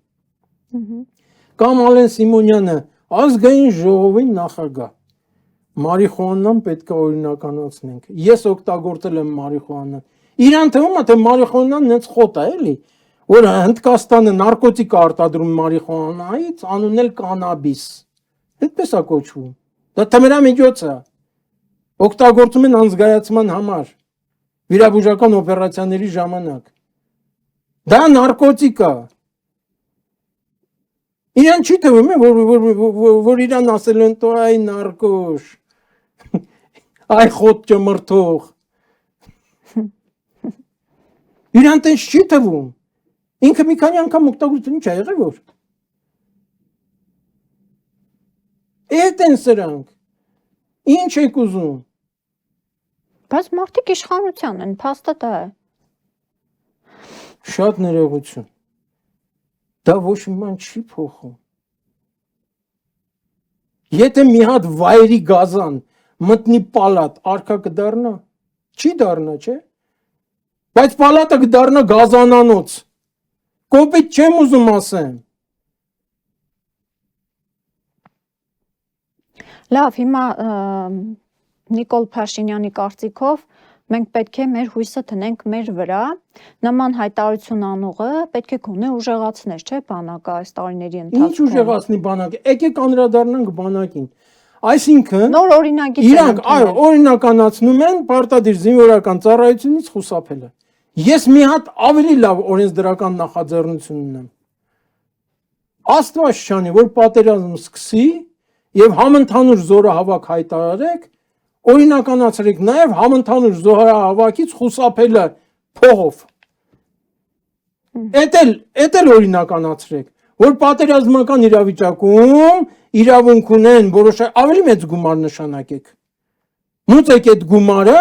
Կամ Ալեն Սիմոնյանը, ազգային ժողովի նախագահ, մարիխուանան պետք է օրինականացնենք։ Ես օգտագործել եմ մարիխուանան։ Իրան թվում է, թե մարիխուանան նենց խոտ է, էլի, որ Հնդկաստանը նարկոտիկ արտադրում մարիխուանայից, անունել կանաբիս։ Այդպես է կոչվում։ Դա թմրամիջոց է։ օգտագործում են անզգայացման համար, վիրաբուժական օպերացիաների ժամանակ։ Դա նարկոտիկ է։ Իրան չի թվում է, որ իրան ասել են տո այ նարկոշ, այ խոտ ճմրթող։ Իրան տենց չի թվում։ Ինքը մի քանի անգամ օգտագործում ինչ ա եղել որ։ Էդ են սրանք։ Ինչ եք ուզում։ Բայց մարդիկ իշխանության են, փաստը դա է։ Շատ ներողություն։ Դա ոչ մի բան չի փոխում։ Եթե մի հատ վայրի գազան մտնի պալատ, արքա կդառնա, չի դառնա, չէ՞։ Բայց պալատը կդառնա գազանանոց։ Կոպիտ չեմ ուզում ասեմ։ Լավ, հիմա Նիկոլ Փաշինյանի կարծիքով մենք պետք է մեր հույսը տնենք մեր վրա, նման հայտարարություն անողը պետք է գոնե ուժեղացներ, չէ՞, բանակը այս տարիների Ինչ ընթացքում։ ուժեղացնի բանակը։ Եկեք անդրադառնանք բանակին։ Այսինքն Նոր օրինագիծ իրանք այո, օրինականացնում են պարտադիր զինվորական ծառայությունից խուսափելը։ Ես մի հատ ավելի լավ օրենսդրական նախաձեռնություն ունեմ։ Աստված չանի, որ պատերազմ սկսի եւ համընդհանուր զորահավաք հայտարարեք, օրինականացրեք նաեւ համընդհանուր զորահավաքից խուսափելը փողով։ Էդ էլ օրինականացրեք, որ պատերազմական իրավիճակում իրավունք ունեն որոշ ավելի մեծ գումար նշանակեք։ Մուծեք այդ գումարը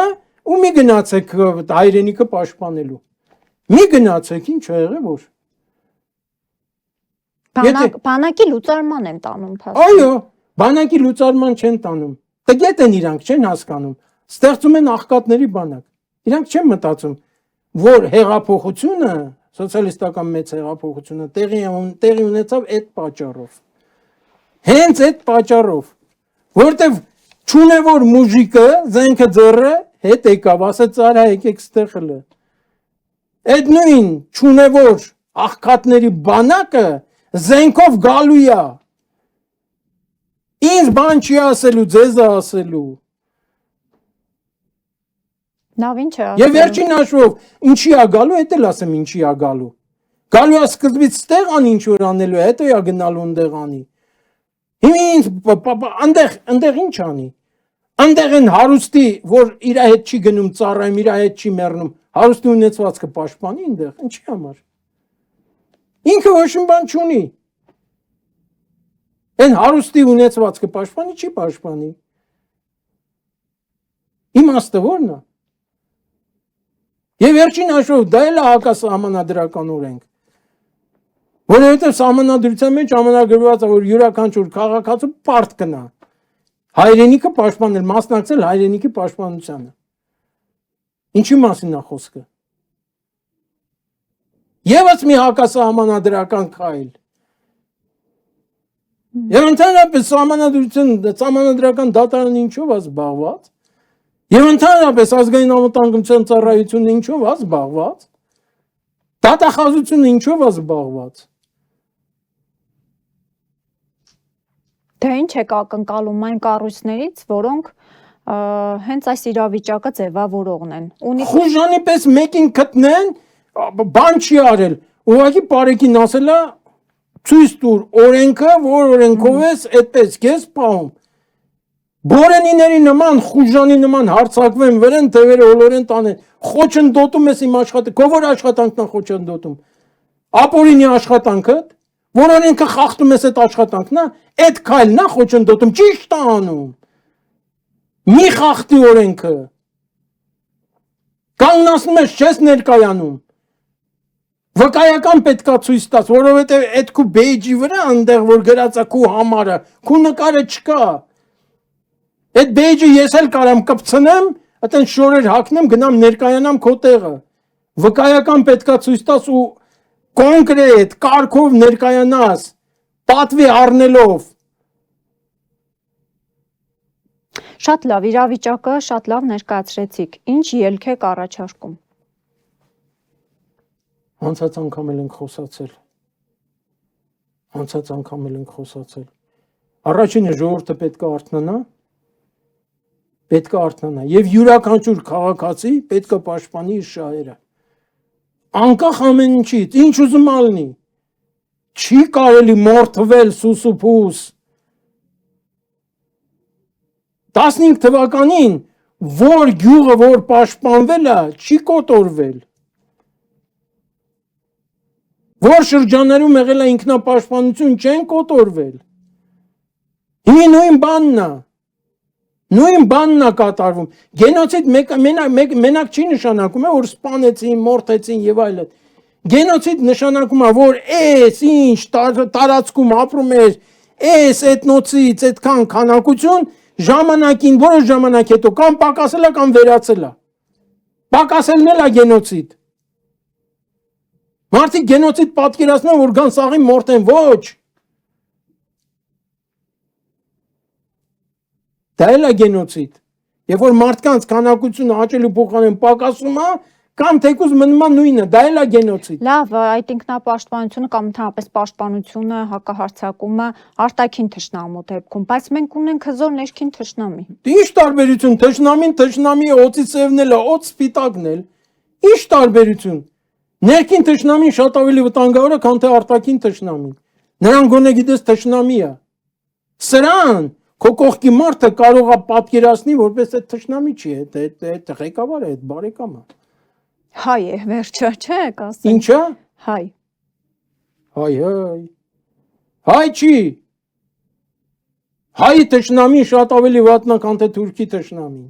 ու մի գնացեք հայրենիքը պաշտպանելու։ Մի գնացեք, ինչ ա եղել որ։ Բանակի լուծարման են տանում փաստը։ Այո, բանակի լուծարման չեն տանում։ Տգետ են իրանք, չեն հասկանում։ Ստեղծում են աղքատների բանակ։ Իրանք չեն մտածում, որ հեղափոխությունը, սոցիալիստական մեծ հեղափոխությունը տեղի ունեցավ այդ պատճառով։ Հենց այդ պատճառով, որտեվ չունե որ մուժիկը զենքը ձեռը հետ եկավ, ասեց արա եկեք ստեղ հլը։ Այդ նույն չունե որ աղքատների բանակը զենքով գալու է։ Ինձ բան չի ասելու, ձեզ է ասելու։ Լավ, ինչ է Եվ վերջին հաշվով ինչի է գալու, էդ էլ ասեմ ինչի է գալու։ Գալու է սկզբից ստեղ անի ինչ որ անելու է, հետո է գնալու ընդեղ անի։ Հիմա ինձ ընդեղ ինչ անի։ Ընդեղ են հարուստի, որ իր հետ չի գնում ծառայում, իր հետ չի մեռնում, հարուստի ունեցվածքը պաշտպանի ընդեղ, ինչի համար։ Ինքը ոչ մի բան չունի։ Այն հարուստի ունեցվածքը պաշտպանի, չի պաշտպանի։ Իմաստը ո՞րն է։ Եվ վերջին հաշվով դա էլ է հակասահմանադրական օրենք։ Որովհետև սահմանադրության մեջ ամենագրված է, որ յուրաքանչյուր քաղաքացու պարտ կնա հայրենիքը պաշտպանել, մասնակցել հայրենիքի պաշտպանությանը։ Ինչի մասին է խոսքը։ Եվս մի հակասահմանադրական քայլ։ Եվ ընդհանրապես սահմանադրական դատարանը ինչով է զբաղված։ Եվ ընդհանրապես ազգային անվտանգության ծառայությունը ինչով է զբաղված։ Դատախազությունը ինչով է զբաղված։ Թե ինչ է ակնկալում այն կառույցներից, որոնք հենց այս իրավիճակը ձևավորողն են։ Խուժանի պես մեկին գտնեն, բան չի արել։ Ուղղակի բարեկին ասելա ցույց տուր օրենքը, որ օրենքով ես այդպես քեզ պահում։ Բորենիների նման, խուժանի նման հարցակվեն վրեն, թևերը ոլորեն տանեն։ Խոչընդոտում ես իմ աշխատանքը, քո որ աշխատանքն է խոչընդոտում։ Ապօրինի աշխատանքը, որ օրենքը խախտում ես այդ աշխատանքն է, այդ քայլն է խոչընդոտում, ճիշտ է անում։ Մի խախտի օրենքը։ Կանգնացնում ես չես ներկայանում։ Վկայական պետքա ցույց տաս, որովհետև այդ քու բեյջի վրա այնտեղ որ գրած է քու համարը, քու նկարը չկա։ Այդ բեյջը ես էլ կարամ կպցնեմ, այդեն շորեր հագնեմ, գնամ ներկայանամ քո տեղը։ Վկայական պետքա ցույց տաս ու կոնկրետ կարգով ներկայանաս, պատվի առնելով։ Շատ լավ, իրավիճակը շատ լավ ներկայացրեցիք։ Ինչ ելք եք առաջարկում։ Անցած անգամ էլ ենք խոսացել։ Առաջինը ժողովուրդը պետք է արթնանա, պետք է արթնանա եւ յուրաքանչյուր քաղաքացի պետք է պաշտպանի իր շահերը։ Անկախ ամեն ինչից, ինչ ուզում ալնի, չի կարելի մորթվել սուսուփուս 15 թվականին որ գյուղը որ պաշտպանվել է, չի կոտորվել։ Որ շրջաներում եղել է ինքնապաշտպանություն, չեն կոտորվել։ Հիմա նույն բանն է կատարվում։ Գենոցիդ մենակ չի նշանակում, որ սպանեցին, մորթեցին եւ այլն։ Գենոցիդ նշանակում է, որ այս ինչ տարածքում ապրում էր, այս էթնոցից այդքան քանակություն ժամանակին, որոշ ժամանակ հետո կամ պակասել է կամ վերացել է։ Պակասելն էլ է գենոցիդ։ Մարդիկ գենոցիդ պատկերացնում են, որ գան սաղին մորթեն, ոչ։ Դա էլ է գենոցիդ։ Երբ որ մարդկանց քանակությունը աճելու փոխարեն պակասում է, կամ թեկուզ մնում է նույնը, դա էլ է գենոցիդ։ Լավ, այդ ինքնապաշտպանությունը կամ ընդհանրապես պաշտպանությունը, հակահարձակումը արտաքին թշնամու դեպքում, բայց մենք ունենք հզոր ներքին թշնամի։ Ինչ տարբերություն, թշնամին թշնամի օծի ծևն էլ է, օծ սպիտակն էլ։ Ինչ տարբերություն։ Ներքին թշնամին շատ ավելի վտանգավոր է, քան թե արտաքին թշնամին։ Նրան գոնե գիտես թշնամի է։ Սրան քո կողքի մարդը կարող է պատկերացնի, որպես այդ թշնամի չի, այդ ղեկավարը, այդ բարեկամը։ Հայ է, վերջը, չէ, կասեմ։ Ինչա։ Հայ։ Հայ չի։ Հայի թշնամին շատ ավելի վատն է, քան թե թուրքի թշնամին։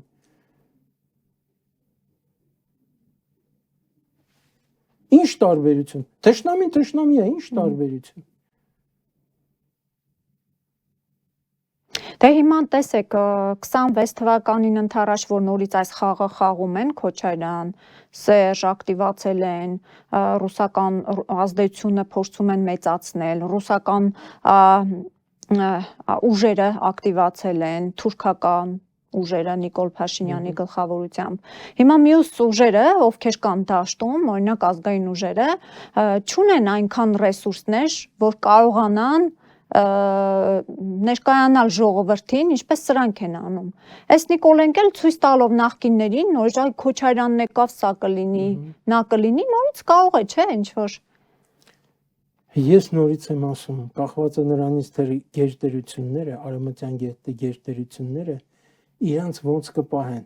Ինչ տարբերություն։ Թշնամին թշնամի է, ինչ տարբերություն։ Դե հիմա տեսեք 26 թվականին ընթരാճ որ նորից այս խաղը խաղում են Քոչարյան, Սերժ ակտիվացել են, ռուսական ազդեցությունը փորձում են մեծացնել, ռուսական ուժերը ակտիվացել են, թուրքական ուժերը Նիկոլ Փաշինյանի գլխավորությամբ։ Հիմա մյուս ուժերը, ովքեր կան դաշտում, օրինակ ազգային ուժերը, չունեն այնքան ռեսուրսներ, որ կարողանան ներկայանալ ժողովրդին, ինչպես սրանք են անում։ Այս Նիկոլենք էլ ցույց տալով նախկիններին, նոր Քոչարյանն եկավ, սա կլինի, նա կլինի, նորից կարող է, չէ, ինչ որ։ Ես նորից եմ ասում, կախված է նրանից, թե գերտերությունները, արևմտյան գերտերությունները իրանց ոնց կպահեն։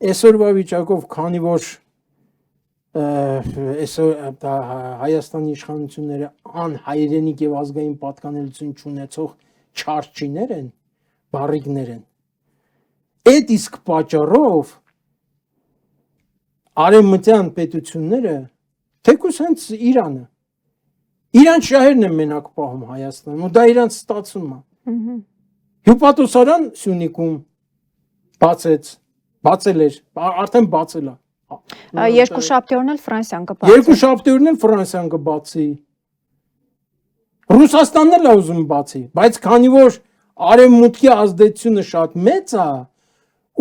Այսօրվա վիճակով, քանի որ Հայաստանի իշխանությունները անհայրենիք եւ ազգային պատկանելություն չունեցող չարչիներ են, բարիկներ են։ Այդ իսկ պատճառով արևմտյան պետությունները, թեկուզ հենց Իրանը, իրանց շահերն են մենակ պահում Հայաստանում, ու դա իրանց ստացվում է։ Հյուպատոսարան Սյունիքում բացել էր, արդեն բացել է։ Երկու շաբթիորն էլ Ֆրանսիան կբացի։ Երկու շաբթիորն էլ Ֆրանսիան կբացի։ Ռուսաստանն էլ է ուզում բացի, բայց քանի որ արևմուտքի ազդեցությունը շատ մեծ է,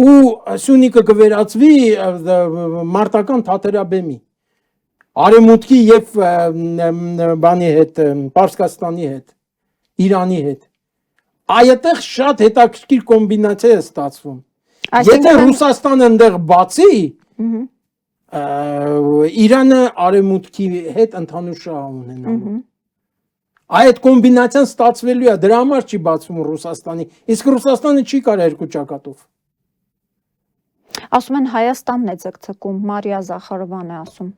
ու Սյունիքը կվերածվի մարտական թատերաբեմի։ Արևմուտքի եւ բանի հետ, Պարսկաստանի հետ, Իրանի հետ։ Այդտեղ շատ հետաքրքիր կոմբինացիա է ստացվում։ Եթե Ռուսաստանը այնտեղ բացի, Իրանը արևմուտքի հետ ընդհանուր շահ ունենալու։ Այդ կոմբինացիան ստացվելու է, դրա համար չի բացվում Ռուսաստանի, իսկ Ռուսաստանը չի կարող երկու ճակատով։ Ասում են Հայաստանն է ձգձգում, Մարիա Զախարովան է ասում։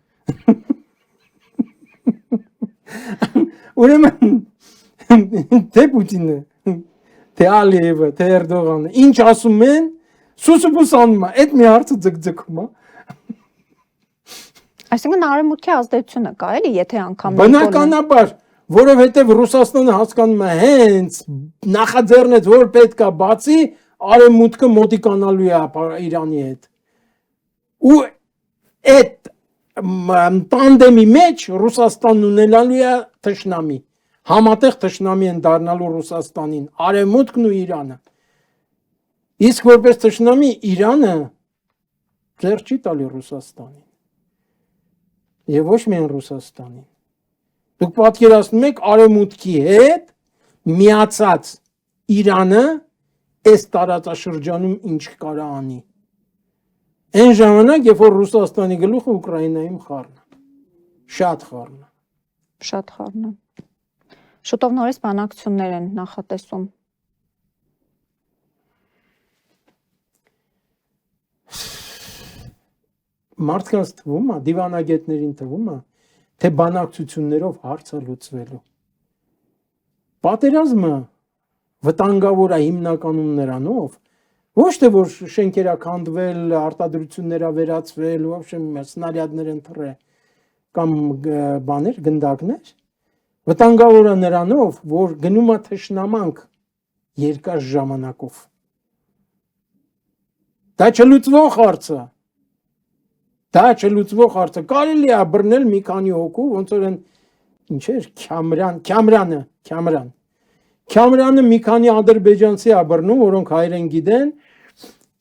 Ուրեմն թե Պուտինը, թե Ալիևը, թե Էրդողանը, ինչ ասում են, սուսուփուս անում է, այդ մի հարցը ձգձգում է։ Այսինքն արևմուտքի ազդեցությունը կա էլի, եթե անգամ բնականաբար, որովհետև Ռուսաստանը հասկանում է հենց նախաձեռնեց, որ պետք է բացի, արևմուտքը մոտիկանալու է Իրանի հետ։ Ու այդ տանդեմի մեջ Ռուսաստանն ունենալու է թշնամի, համատեղ թշնամի են դառնալու Ռուսաստանին, արևմուտքն ու Իրանը։ Իսկ որպես թշնամի Իրանը ձեռ չի տալի Ռուսաստանին։ Եվ ոչ միայն Ռուսաստանին։ Դուք պատկերացնում եք արևմուտքի հետ միացած Իրանը այս տարածաշրջանում ինչ կարա անի։ Այն ժամանակ, երբ որ Ռուսաստանի գլուխը Ուկրաինայում խառնա։ Շատ խառնա։ Շատ խառն է։ Շուտով նորից բանակցություններ են նախատեսում։ Մարդկանց թվում է, դիվանագետներին թվում է, թե բանակցություններով հարցը լուծվելու։ Պատերազմը վտանգավոր է հիմնականում նրանով, ոչ թե որ շենքերա քանդվել, արտադրություններ վերացվել, ոբշեմ սնարյադներ ընտրել կամ բաներ, գնդակներ, վտանգավոր է նրանով, որ գնում է թշնամանք երկար ժամանակով։ Դա չլուծվող հարցը։ Դա չլուծվող հարցը կարելի է բռնել մի քանի հոգու, ոնց որ են ինչ էր Քյամրանը մի քանի ադրբեջանցի է բռնում, որոնք հայերեն գիտեն,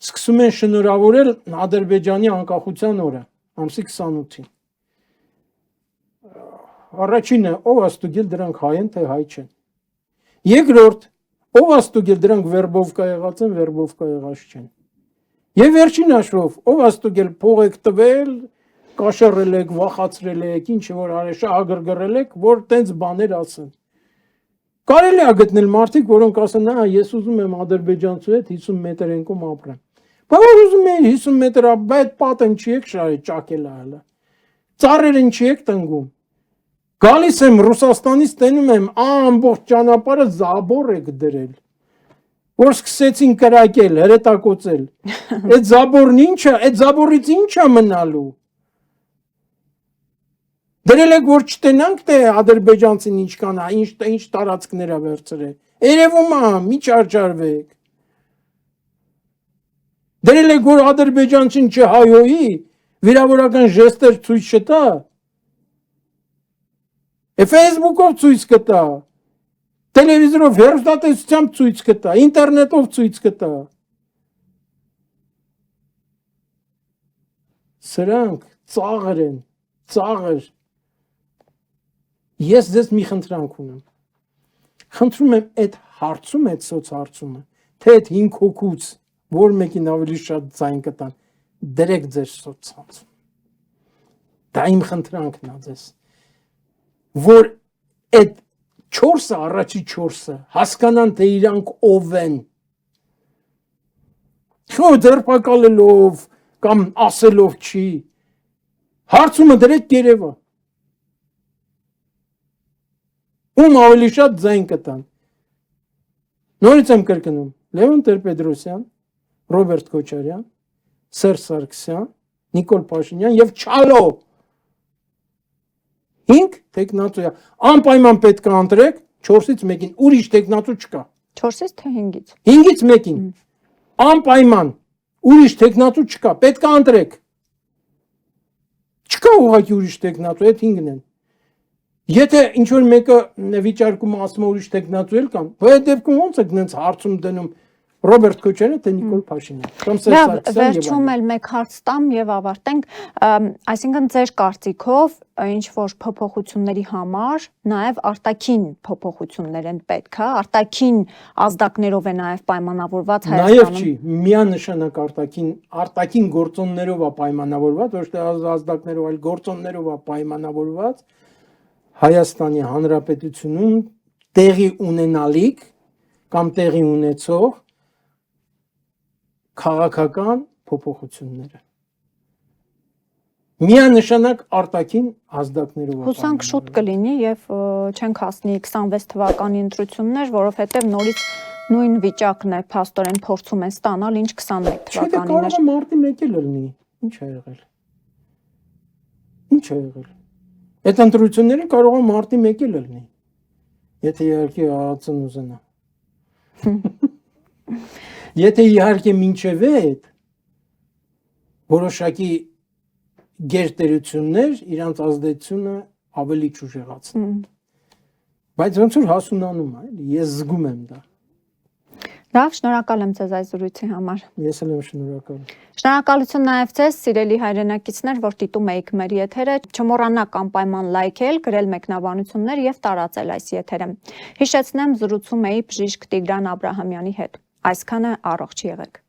սկսում են շնորհավորել Ադրբեջանի անկախության օրը, ամսի 28-ին։ Առաջինը, ով է ստուգել դրանք հայ են, թե հայ չեն։ Երկրորդ, ով է ստուգել դրանք վերբովկա եղած են, վերբովկա եղած չեն։ Եվ վերջին հաշվով, ով է ստուգել փող եք տվել, կաշառել եք, վախացրել եք, ինչ որ արել, շահագրգռել եք, որ տենց բաներ ասեն։ Կարելի է գտնել մարդիկ, որոնք ասեն, հա, ես ուզում եմ ադրբեջանցու հետ 50 մետր ենկում ապրեմ։ Բայց ուզում եմ 50 մետր, բայց պատն չի եք շարի ճակել այլը։ Ծառերին չի եք տնգում։ Գալիս եմ Ռուսաստանից տենում եմ ամբողջ ճանապարհը զաբոր եք դրել։ Որ սկսեցին կրակել, հրետակոծել։ Այդ զաբորն ի՞նչ է, այդ զաբորից ի՞նչ է մնալու։ Դրել եք որ չտենանք թե ադրբեջանցին ինչքան է, ինչ տարածքներ է վերցրել։ Երևում է, մի չարչարվեք։ Դրել եք որ ադրբեջանցին չհայոյի, վիրավորական ժեստեր ցույց չտա։ Facebook-ով ցույց կտա, տելևիզորով հեռուստատեսությամբ ցույց կտա, ինտերնետով ցույց կտա։ Սրանք ծաղր են, ծաղր։ Ես ձեզ մի խնդրանք ունեմ։ Խնդրում եմ այդ հարցում, այդ սոցհարցումը, թե այդ 5 հոգուց, որ մեկին ավելի շատ ձայն կտան, դրեք ձեր սոցհարցում։ Դա իմ խնդրանքն է ձեզ։ Որ այդ 4-ը, առաջի 4-ը հասկանան, թե իրանք ով են։ Շո ձերբակալելով կամ ասելով չի։ Հարցումը դրեք երևա։ Ում ավելի շատ ձայն կտան։ Նորից եմ կրկնում, Լևոն Տեր-Պետրոսյան, Ռոբերտ Քոչարյան, Սերժ Սարգսյան, Նիկոլ Փաշինյան եւ Չալո։ 5 տեխնատու է։ Անպայման պետք է ընտրեք 4-ից մեկին, ուրիշ տեխնատու չկա։ 4-ից թե 5-ից։ 5-ից մեկին։ Անպայման ուրիշ տեխնատու չկա, պետք է ընտրեք։ Չկա ուղղակի ուրիշ տեխնատու, այդ 5-ն են։ Եթե ինչ որ մեկը վիճարկում ասում ուրիշ տեխնատու էլ կան, այդ դեպքում ոնց է գնաց հարցում դնում Ռոբերտ Քոչարյանը թե Նիկոլ Փաշինյանը։ Կամ Սերժ Սարգսյանը։ Վերջում էլ մեկ հարց տամ եւ ավարտենք, այսինքն ձեր կարծիքով ինչ որ փոփոխությունների համար նաեւ արտաքին փոփոխություններ են պետք, հա, արտաքին ազդակներով է նաեւ պայմանավորված Հայաստանում։ Նաեւ չի, միանշանակ արտաքին գործոններով է պայմանավորված, ոչ թե ազդակներով, այլ գործոններով է պայմանավորված Հայաստանի Հանրապետությունում տեղի ունենալիք կամ տեղի ունեցող քաղաքական փոփոխությունները։ Միանշանակ արտաքին ազդակներով։ Հուսանք շուտ կլինի եւ չենք հասնի 26 թվականի ընտրություններ, որովհետեւ նորից նույն վիճակն է փաստորեն փորձում են ստանալ, ինչ 21 թվականին էր։ Չէ, կարող է մարտի 1-ը լինի։ Ինչ է եղել։ Ինչ է եղել։ Այդ ընտրությունները կարող է մարտի 1-ը լինի։ Եթե իհարկե ԱԱՑ-ն ուզենա։ Եթե իհարկե մինչև այդ որոշակի գերտերություններ իրանց ազդեցությունը ավելի ճուժեղացնեն։ Բայց ոնց որ հասունանում է, ես զգում եմ դա։ Լավ, շնորհակալ եմ ձեզ այս զրույցի համար։ Ես էլ եմ շնորհակալ։ Շնորհակալություն նաև ձեզ, սիրելի հայրենակիցներ, որ դիտում եք մեր եթերը։ Չմոռանաք անպայման լայքել, գրել մեկնաբանություններ եւ տարածել այս եթերը։ Հիշեցնեմ, զրուցում էի բժիշկ Տիգրան Աբրահամյանի հետ։ Այսքանը առողջ եղեք։